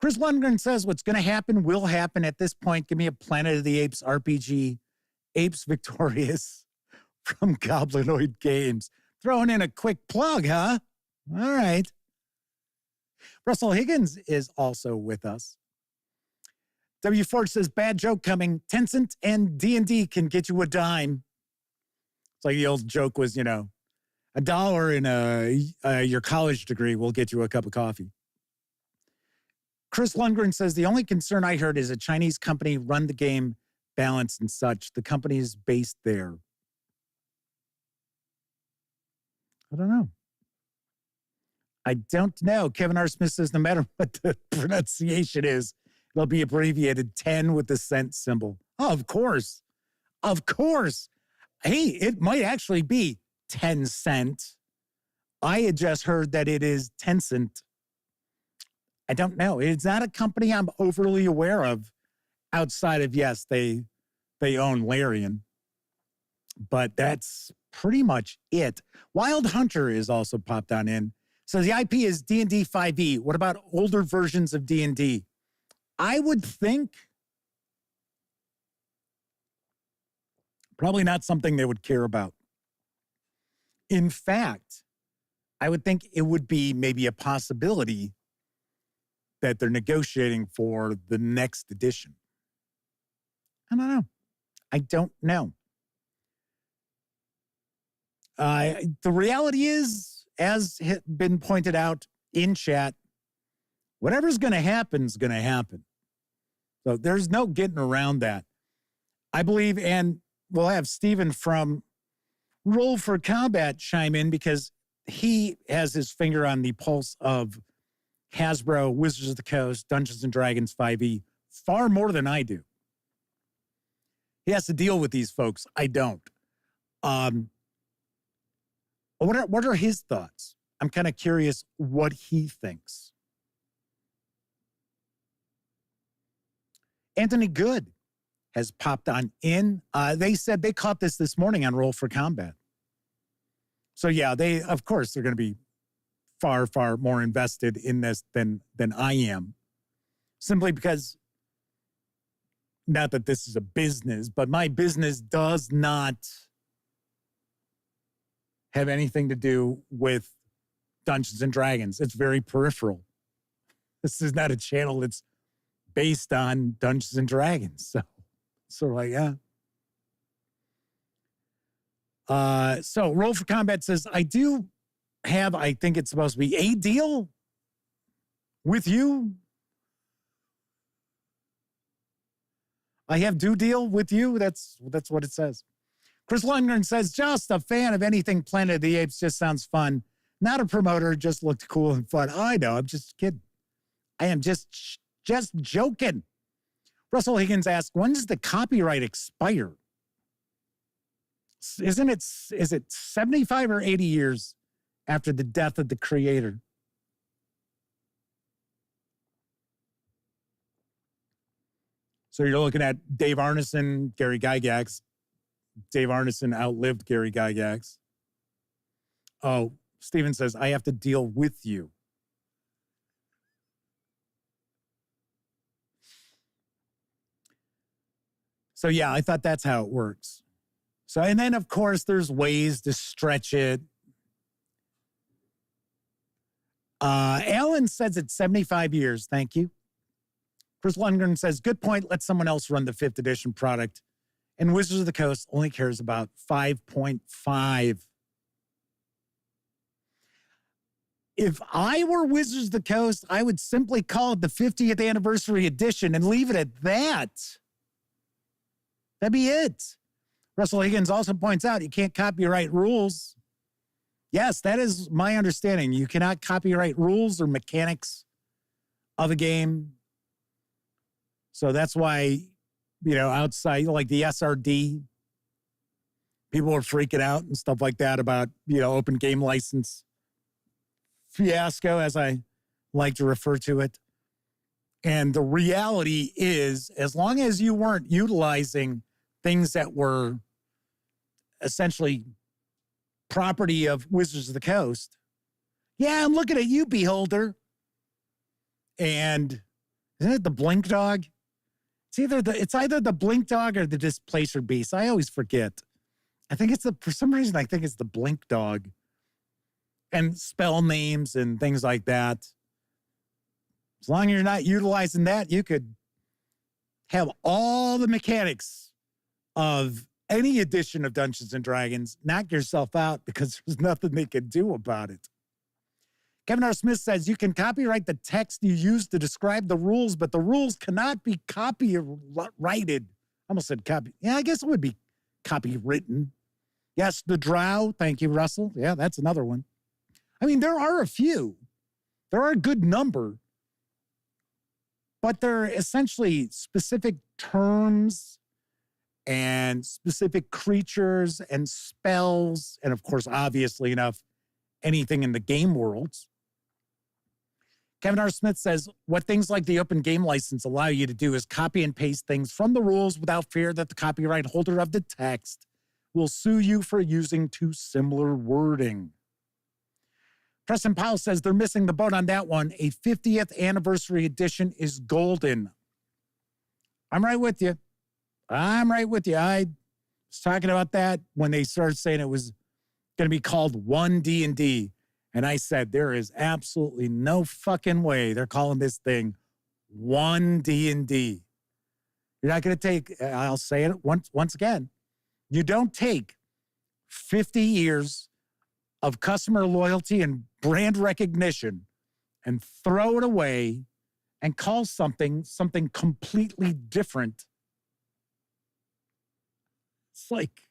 Chris Lundgren says what's going to happen will happen at this point. Give me a Planet of the Apes RPG. Apes Victorious from Goblinoid Games. Throwing in a quick plug, huh? All right. Russell Higgins is also with us. W. Ford says, bad joke coming. Tencent and D&D can get you a dime. It's like the old joke was, $1 in your college degree will get you a cup of coffee. Chris Lundgren says, the only concern I heard is a Chinese company run the game, balance and such. The company is based there. I don't know. I don't know. Kevin R. Smith says, no matter what the pronunciation is, it'll be abbreviated 10 with the cent symbol. Oh, of course. Of course. Hey, it might actually be 10 cent. I had just heard that it is Tencent. I don't know. It's not a company I'm overly aware of outside of, yes, they own Larian. But that's pretty much it. Wild Hunter is also popped on in. So the IP is D&D 5e. What about older versions of D&D? I would think probably not something they would care about. In fact, I would think it would be maybe a possibility that they're negotiating for the next edition. I don't know. I don't know. The reality is, as has been pointed out in chat, whatever's going to happen is going to happen. So there's no getting around that. I believe, and we'll have Steven from Roll for Combat chime in because he has his finger on the pulse of Hasbro, Wizards of the Coast, Dungeons & Dragons 5e far more than I do. He has to deal with these folks. I don't. What are his thoughts? I'm kind of curious what he thinks. Anthony Good has popped on in. They said they caught this morning on Roll for Combat. So yeah, of course they're going to be far, far more invested in this than I am. Simply because, not that this is a business, but my business does not have anything to do with Dungeons and Dragons. It's very peripheral. This is not a channel that's based on Dungeons and Dragons. So like, yeah. So Roll for Combat says, I do have, I think it's supposed to be a deal with you. I have do deal with you. That's what it says. Chris Lundgren says, just a fan of anything Planet of the Apes. Just sounds fun. Not a promoter, just looked cool and fun. I know, I'm just kidding. I am just joking. Russell Higgins asked, when does the copyright expire? Is it 75 or 80 years after the death of the creator? So you're looking at Dave Arneson, Gary Gygax. Dave Arneson outlived Gary Gygax. Oh, Steven says, I have to deal with you. So yeah, I thought that's how it works. So, and then of course there's ways to stretch it. Alan says it's 75 years. Thank you. Chris Lundgren says, good point. Let someone else run the 5th edition product. And Wizards of the Coast only cares about 5.5. If I were Wizards of the Coast, I would simply call it the 50th anniversary edition and leave it at that. That'd be it. Russell Higgins also points out you can't copyright rules. Yes, that is my understanding. You cannot copyright rules or mechanics of a game. So that's why, outside, like the SRD, people are freaking out and stuff like that about, open game license fiasco, as I like to refer to it. And the reality is, as long as you weren't utilizing things that were essentially property of Wizards of the Coast, yeah, I'm looking at you, Beholder. And isn't it the Blink Dog? It's either the Blink Dog or the Displacer Beast. I always forget. For some reason, I think it's the Blink Dog. And spell names and things like that. As long as you're not utilizing that, you could have all the mechanics of any edition of Dungeons & Dragons, knock yourself out because there's nothing they can do about it. Kevin R. Smith says, you can copyright the text you use to describe the rules, but the rules cannot be copyrighted. I almost said copy. Yeah, I guess it would be copywritten. Yes, the Drow. Thank you, Russell. Yeah, that's another one. I mean, there are a few. There are a good number. But they're essentially specific terms and specific creatures and spells. And of course, obviously enough, anything in the game worlds. Kevin R. Smith says, what things like the open game license allow you to do is copy and paste things from the rules without fear that the copyright holder of the text will sue you for using too similar wording. Preston Powell says they're missing the boat on that one. A 50th anniversary edition is golden. I'm right with you. I was talking about that when they started saying it was going to be called One D&D. And I said, there is absolutely no fucking way they're calling this thing One D&D. You're not going to take, I'll say it once again, you don't take 50 years of customer loyalty and brand recognition and throw it away and call something completely different. It's like,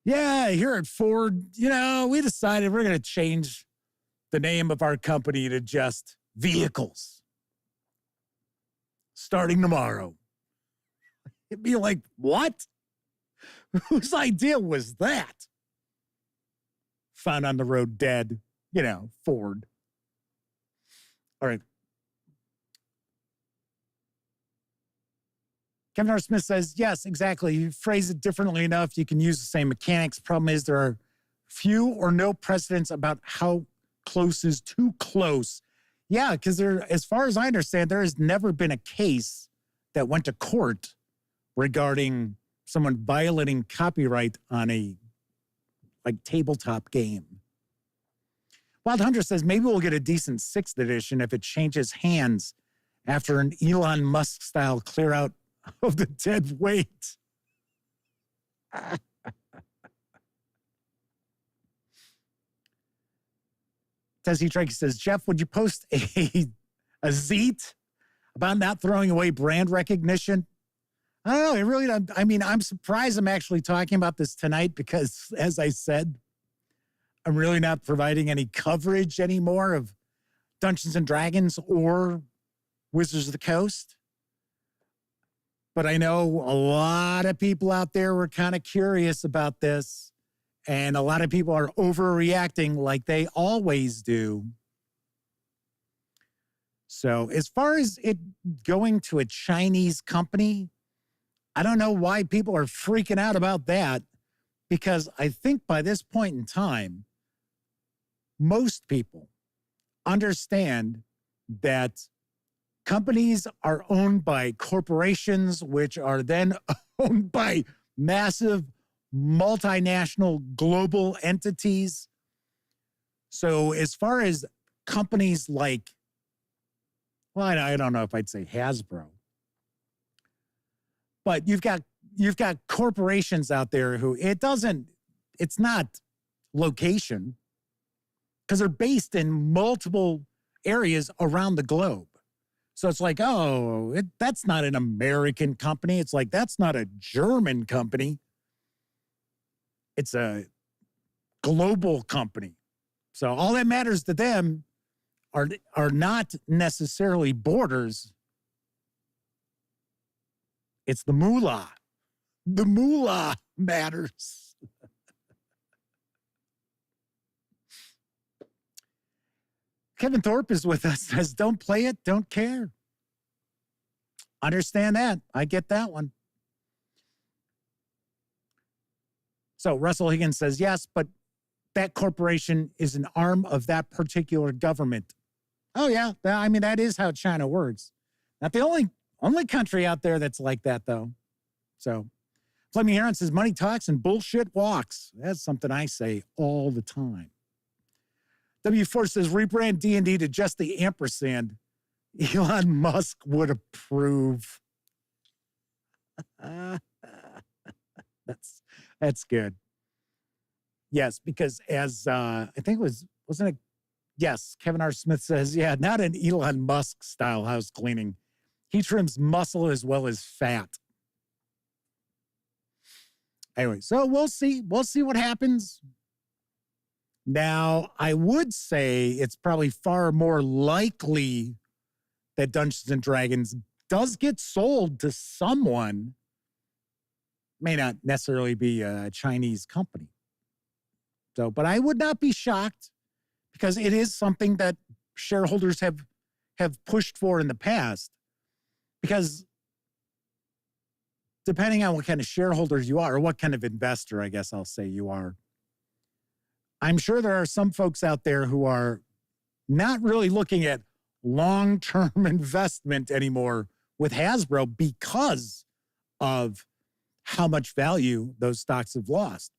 yeah, here at Ford, we decided we're going to change the name of our company to just Vehicles starting tomorrow. It'd be like, what? Whose idea was that? Found on the road dead, Ford. All right. Kevin R. Smith says, yes, exactly. You phrase it differently enough, you can use the same mechanics. Problem is there are few or no precedents about how close is too close. Yeah, because as far as I understand, there has never been a case that went to court regarding someone violating copyright on a tabletop game. Wild Hunter says maybe we'll get a decent 6th edition if it changes hands after an Elon Musk style clear out of the dead weight. Tessie Drake says, Jeff, would you post a zeet about not throwing away brand recognition? I don't know. It really, I'm surprised I'm actually talking about this tonight because, as I said, I'm really not providing any coverage anymore of Dungeons and Dragons or Wizards of the Coast. But I know a lot of people out there were kind of curious about this, and a lot of people are overreacting like they always do. So as far as it going to a Chinese company, I don't know why people are freaking out about that, because I think by this point in time, most people understand that companies are owned by corporations, which are then owned by massive multinational global entities. So as far as companies like, well, I don't know if I'd say Hasbro, but you've got corporations out there who it's not location, because they're based in multiple areas around the globe. So it's like, that's not an American company. It's like, that's not a German company. It's a global company. So all that matters to them are not necessarily borders. It's the moolah. The moolah matters. Kevin Thorpe is with us, says, don't play it, don't care. Understand that. I get that one. So Russell Higgins says, yes, but that corporation is an arm of that particular government. Oh, yeah. That is how China works. Not the only country out there that's like that, though. So Fleming Heron says, money talks and bullshit walks. That's something I say all the time. W4 says, rebrand D&D to just the ampersand. Elon Musk would approve. That's good. Yes, because as I think it wasn't it? Yes, Kevin R. Smith says, yeah, not an Elon Musk style house cleaning. He trims muscle as well as fat. Anyway, so we'll see. We'll see what happens. Now, I would say it's probably far more likely that Dungeons and Dragons does get sold to someone. May not necessarily be a Chinese company. So, but I would not be shocked, because it is something that shareholders have pushed for in the past. Because depending on what kind of shareholder you are, or what kind of investor, I guess I'll say you are, I'm sure there are some folks out there who are not really looking at long-term investment anymore with Hasbro because of how much value those stocks have lost.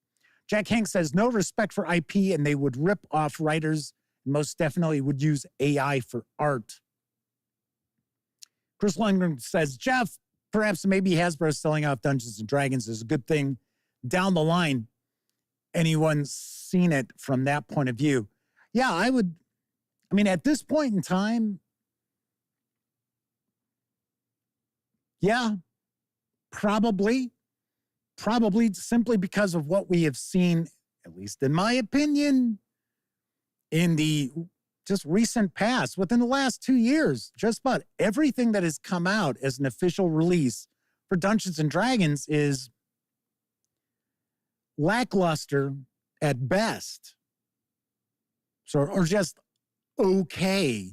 Jack Hank says, no respect for IP, and they would rip off writers. Most definitely would use AI for art. Chris Lundgren says, Jeff, perhaps maybe Hasbro selling off Dungeons and Dragons is a good thing down the line. Anyone seen it from that point of view? Yeah, I would. At this point in time, yeah, probably. probably simply because of what we have seen, at least in my opinion, in the just recent past, within the last 2 years. Just about everything that has come out as an official release for Dungeons & Dragons is lackluster at best. So, or just okay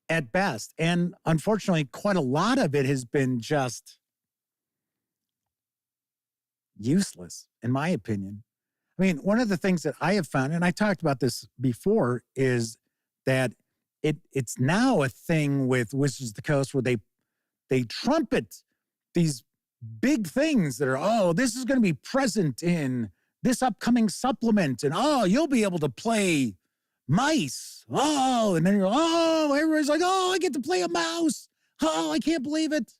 at best. And unfortunately, quite a lot of it has been just useless, in my opinion. I mean, one of the things that I have found, and I talked about this before, is that it's now a thing with Wizards of the Coast where they trumpet these big things that are, oh, this is going to be present in this upcoming supplement, and oh, you'll be able to play mice. Oh, and then you're, oh, everybody's like, oh, I get to play a mouse. Oh, I can't believe it.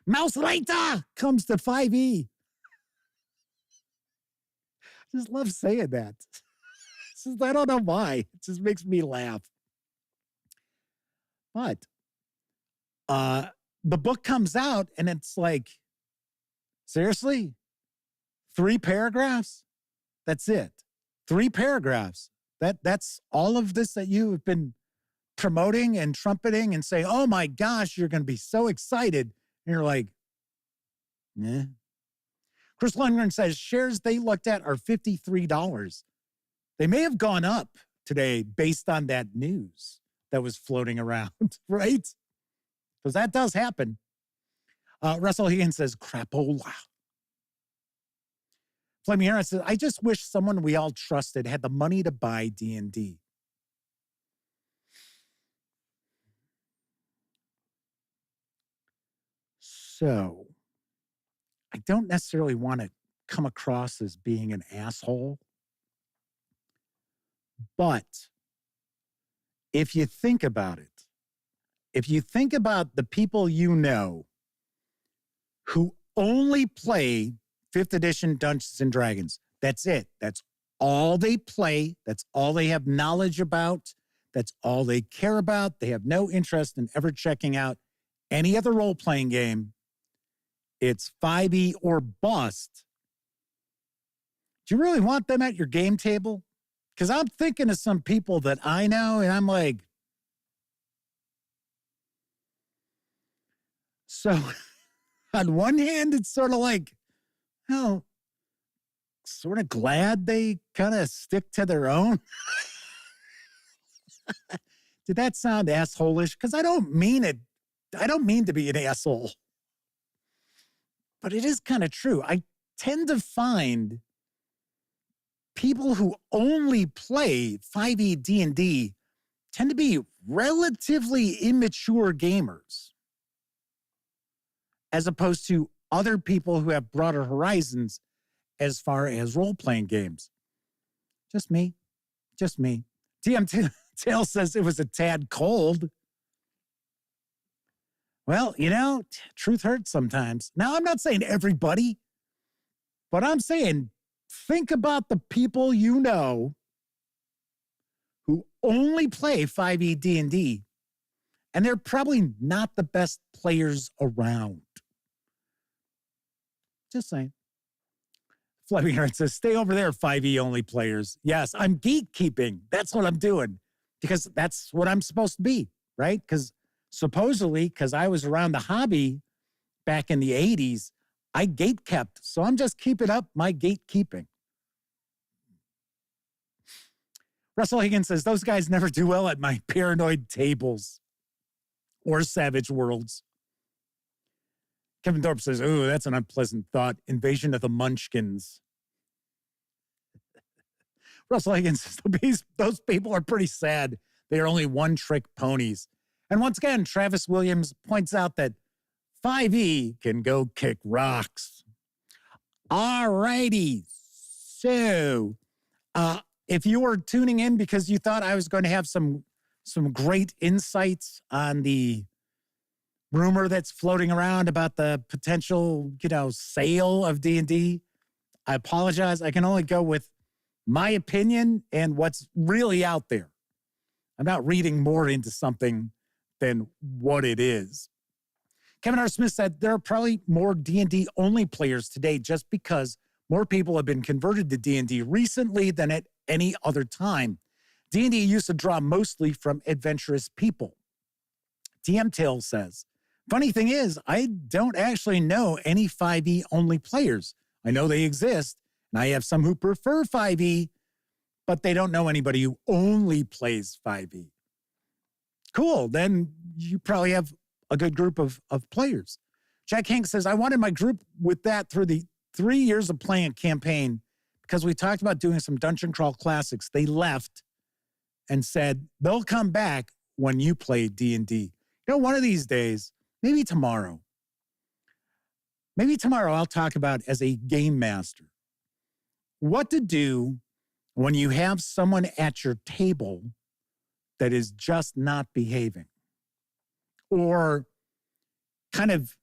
Mouse later comes to 5e. Just love saying that. I don't know why. It just makes me laugh. But the book comes out and it's like, seriously? 3 paragraphs? That's it. 3 paragraphs. That's all of this that you have been promoting and trumpeting and saying, oh my gosh, you're going to be so excited. And you're like, yeah. Chris Lundgren says shares they looked at are $53. They may have gone up today based on that news that was floating around, right? Because that does happen. Russell Higgins says, crapola. Flaming Aaron says, I just wish someone we all trusted had the money to buy D&D. So, I don't necessarily want to come across as being an asshole. But if you think about it, if you think about the people you know who only play 5th edition Dungeons and Dragons, that's it. That's all they play. That's all they have knowledge about. That's all they care about. They have no interest in ever checking out any other role-playing game. It's 5e or bust. Do you really want them at your game table? Because I'm thinking of some people that I know, and I'm like, so on one hand, it's sort of like, oh, sort of glad they kind of stick to their own. Did that sound asshole-ish? Because I don't mean it. I don't mean to be an asshole. But it is kind of true. I tend to find people who only play 5e D&D tend to be relatively immature gamers, as opposed to other people who have broader horizons as far as role-playing games. Just me. Just me. TM Tail says it was a tad cold. Well, you know, truth hurts sometimes. Now, I'm not saying everybody, but I'm saying think about the people you know who only play 5e D&D, and they're probably not the best players around. Just saying. Fleming Heart says, stay over there, 5e only players. Yes, I'm gatekeeping. That's what I'm doing because that's what I'm supposed to be, right? Because supposedly, because I was around the hobby back in the 80s, I gatekept. So I'm just keeping up my gatekeeping. Russell Higgins says, those guys never do well at my paranoid tables or Savage Worlds. Kevin Thorpe says, ooh, that's an unpleasant thought. Invasion of the Munchkins. Russell Higgins says, those people are pretty sad. They are only one-trick ponies. And once again, Travis Williams points out that 5e can go kick rocks. All righty. So, if you were tuning in because you thought I was going to have some great insights on the rumor that's floating around about the potential, sale of D&D, I apologize. I can only go with my opinion and what's really out there. I'm not reading more into something than what it is. Kevin R. Smith said there are probably more D&D only players today just because more people have been converted to D&D recently than at any other time. D&D used to draw mostly from adventurous people. TM Tail says, funny thing is, I don't actually know any 5e only players. I know they exist, and I have some who prefer 5e, but they don't know anybody who only plays 5e. Cool, then you probably have a good group of players. Jack Hank says, I wanted my group with that through the 3 years of playing a campaign because we talked about doing some Dungeon Crawl Classics. They left and said, they'll come back when you play D&D. You know, one of these days, maybe tomorrow I'll talk about as a game master, what to do when you have someone at your table that is just not behaving or kind of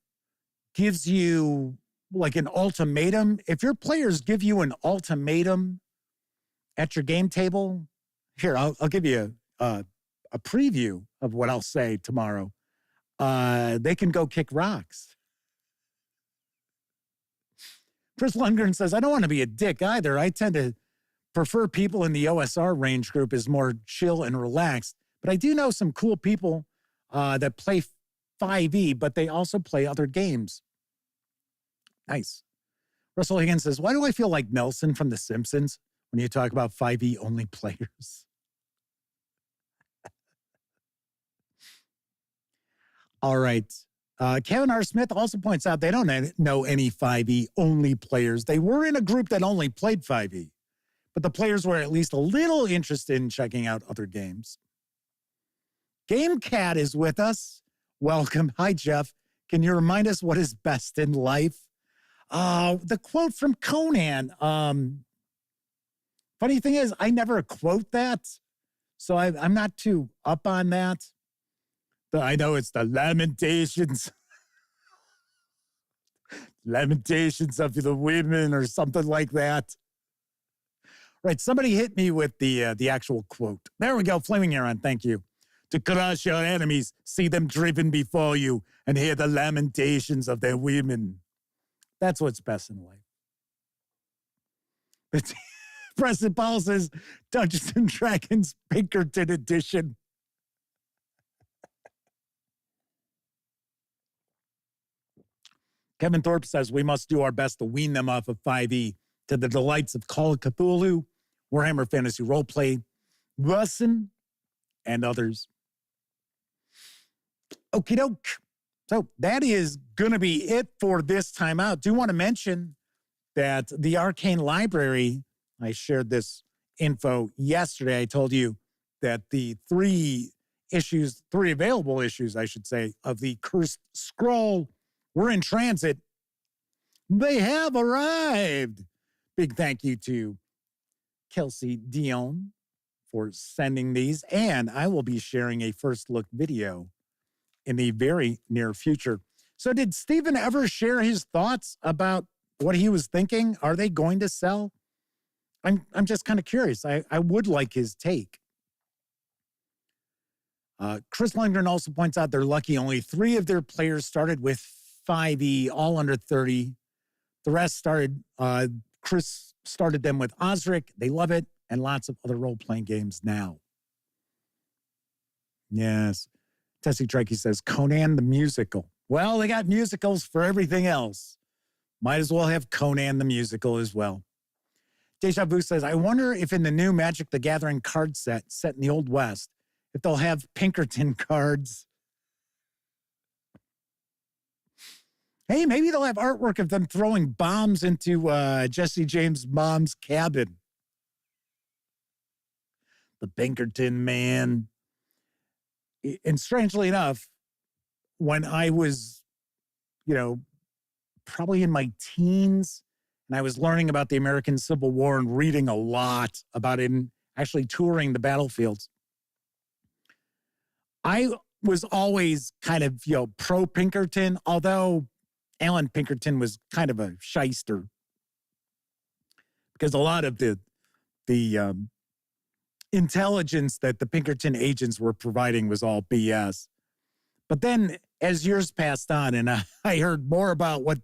gives you like an ultimatum. If your players give you an ultimatum at your game table, here, I'll give you a preview of what I'll say tomorrow. They can go kick rocks. Chris Lundgren says, I don't want to be a dick either. I tend to prefer people in the OSR range group as more chill and relaxed. But I do know some cool people that play 5e, but they also play other games. Nice. Russell Higgins says, why do I feel like Nelson from The Simpsons when you talk about 5e only players? All right. Kevin R. Smith also points out they don't know any 5e only players. They were in a group that only played 5e, but the players were at least a little interested in checking out other games. Game Cat is with us. Welcome. Hi, Jeff. Can you remind us what is best in life? The quote from Conan. Funny thing is, I never quote that, so I'm not too up on that. But I know it's the Lamentations. Lamentations of the women or something like that. Right, somebody hit me with the actual quote. There we go, Flaming Aaron, thank you. To crush your enemies, see them driven before you, and hear the lamentations of their women. That's what's best in life. But Preston Paul says, Dungeons & Dragons Pinkerton Edition. Kevin Thorpe says, we must do our best to wean them off of 5e to the delights of Call of Cthulhu, Warhammer Fantasy Roleplay, Russin, and others. Okie doke. So that is going to be it for this time out. Do want to mention that the Arcane Library, I shared this info yesterday. I told you that the three available issues, I should say, of the Cursed Scroll were in transit. They have arrived. Big thank you to Kelsey Dion for sending these. And I will be sharing a first look video in the very near future. So did Stephen ever share his thoughts about what he was thinking? Are they going to sell? I'm just kind of curious. I would like his take. Chris Lundgren also points out they're lucky only 3 of their players started with 5e, all under 30. The rest started, Chris started them with Osric. They love it. And lots of other role-playing games now. Yes. Tessie Trekkie says, Conan the musical. Well, they got musicals for everything else. Might as well have Conan the musical as well. Deja Vu says, I wonder if in the new Magic the Gathering card set in the Old West, if they'll have Pinkerton cards. Hey, maybe they'll have artwork of them throwing bombs into Jesse James' mom's cabin. The Pinkerton man. And strangely enough, when I was, probably in my teens, and I was learning about the American Civil War and reading a lot about it and actually touring the battlefields, I was always kind of, pro Pinkerton, although Alan Pinkerton was kind of a shyster because a lot of the intelligence that the Pinkerton agents were providing was all BS. But then as years passed on and I heard more about what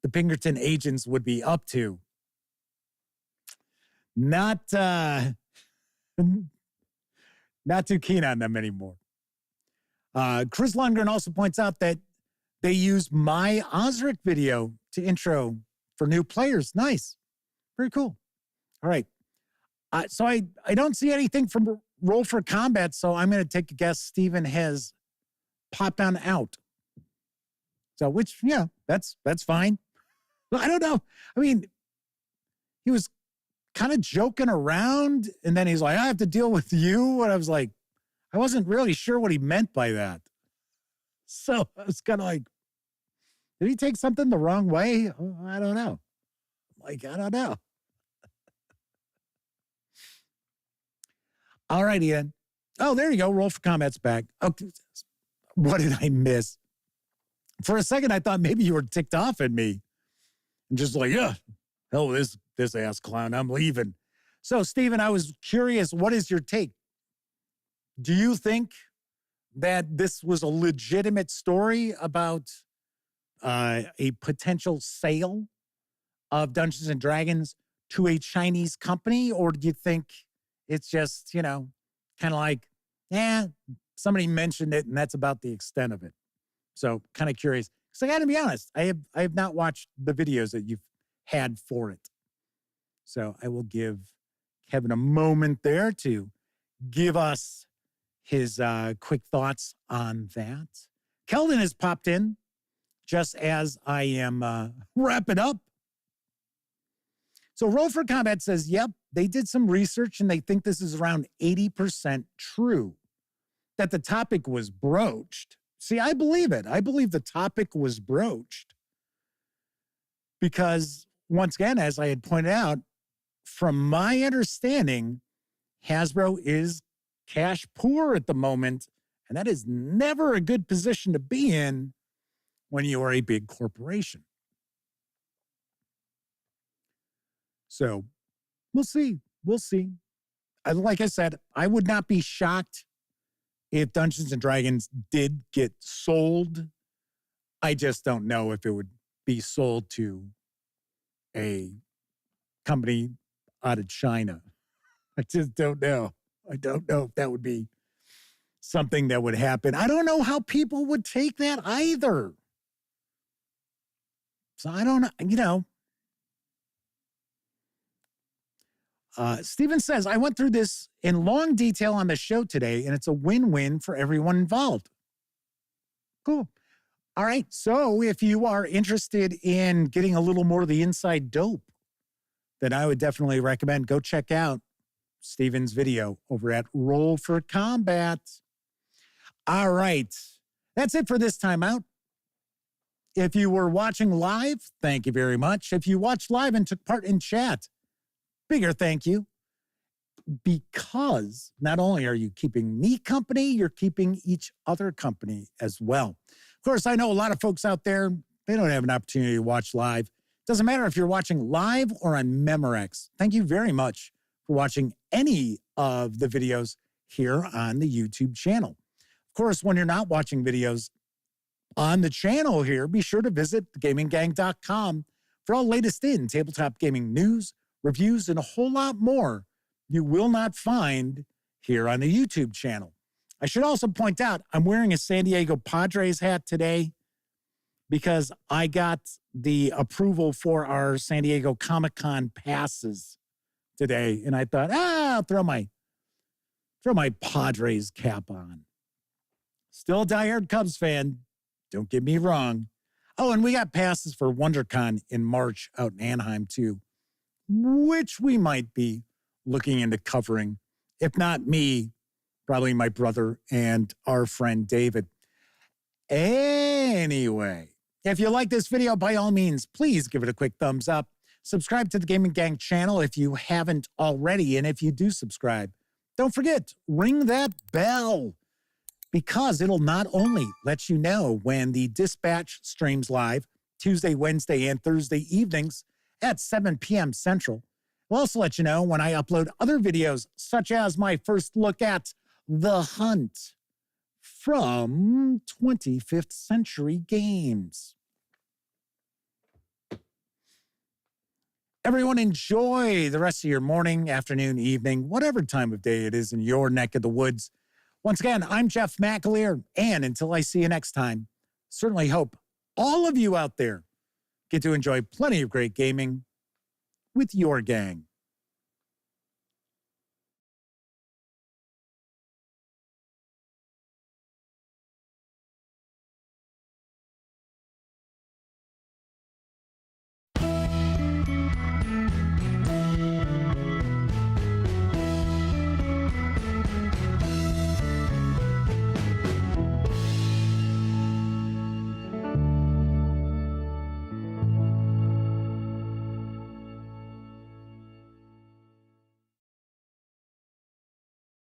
the Pinkerton agents would be up to, not too keen on them anymore. Chris Lundgren also points out that they use my Osric video to intro for new players. Nice. Very cool. All right. So I don't see anything from Roll for Combat, so I'm going to take a guess Steven has popped on out. So, which, yeah, that's fine. I don't know. I mean, he was kind of joking around, and then he's like, I have to deal with you. And I was like, I wasn't really sure what he meant by that. So I was kind of like, did he take something the wrong way? Oh, I don't know. Like, I don't know. All right, Ian. Oh, there you go. Roll for Combat's back. Okay. What did I miss? For a second, I thought maybe you were ticked off at me. And just like, yeah, hell, this ass clown, I'm leaving. So, Stephen, I was curious, what is your take? Do you think that this was a legitimate story about a potential sale of Dungeons and Dragons to a Chinese company? Or do you think it's just, kind of like, somebody mentioned it and that's about the extent of it? So kind of curious. Because I got to be honest, I have not watched the videos that you've had for it. So I will give Kevin a moment there to give us his quick thoughts on that. Keldon has popped in just as I am wrapping up. So Roll for Combat says, yep, they did some research and they think this is around 80% true, that the topic was broached. See, I believe it. I believe the topic was broached because, once again, as I had pointed out, from my understanding, Hasbro is cash poor at the moment, and that is never a good position to be in when you are a big corporation. So we'll see. We'll see. Like I said, I would not be shocked if Dungeons and Dragons did get sold. I just don't know if it would be sold to a company out of China. I just don't know. I don't know if that would be something that would happen. I don't know how people would take that either. So I don't know, Stephen says, I went through this in long detail on the show today, and it's a win-win for everyone involved. Cool. All right. So if you are interested in getting a little more of the inside dope, then I would definitely recommend go check out Stephen's video over at Roll for Combat. All right. That's it for this time out. If you were watching live, thank you very much. If you watched live and took part in chat, bigger thank you, because not only are you keeping me company, you're keeping each other company as well. Of course, I know a lot of folks out there, they don't have an opportunity to watch live. Doesn't matter if you're watching live or on Memorex. Thank you very much for watching any of the videos here on the YouTube channel. Of course, when you're not watching videos on the channel here, be sure to visit thegaminggang.com for all latest in tabletop gaming news, reviews, and a whole lot more you will not find here on the YouTube channel. I should also point out, I'm wearing a San Diego Padres hat today because I got the approval for our San Diego Comic-Con passes today. And I thought, I'll throw my Padres cap on. Still a diehard Cubs fan. Don't get me wrong. Oh, and we got passes for WonderCon in March out in Anaheim too, which we might be looking into covering. If not me, probably my brother and our friend David. Anyway, if you like this video, by all means, please give it a quick thumbs up. Subscribe to the Gaming Gang channel if you haven't already. And if you do subscribe, don't forget, ring that bell, because it'll not only let you know when the Dispatch streams live Tuesday, Wednesday, and Thursday evenings at 7 p.m. Central. It'll also let you know when I upload other videos, such as my first look at The Hunt from 25th Century Games. Everyone enjoy the rest of your morning, afternoon, evening, whatever time of day it is in your neck of the woods. Once again, I'm Jeff McAleer, and until I see you next time, certainly hope all of you out there get to enjoy plenty of great gaming with your gang.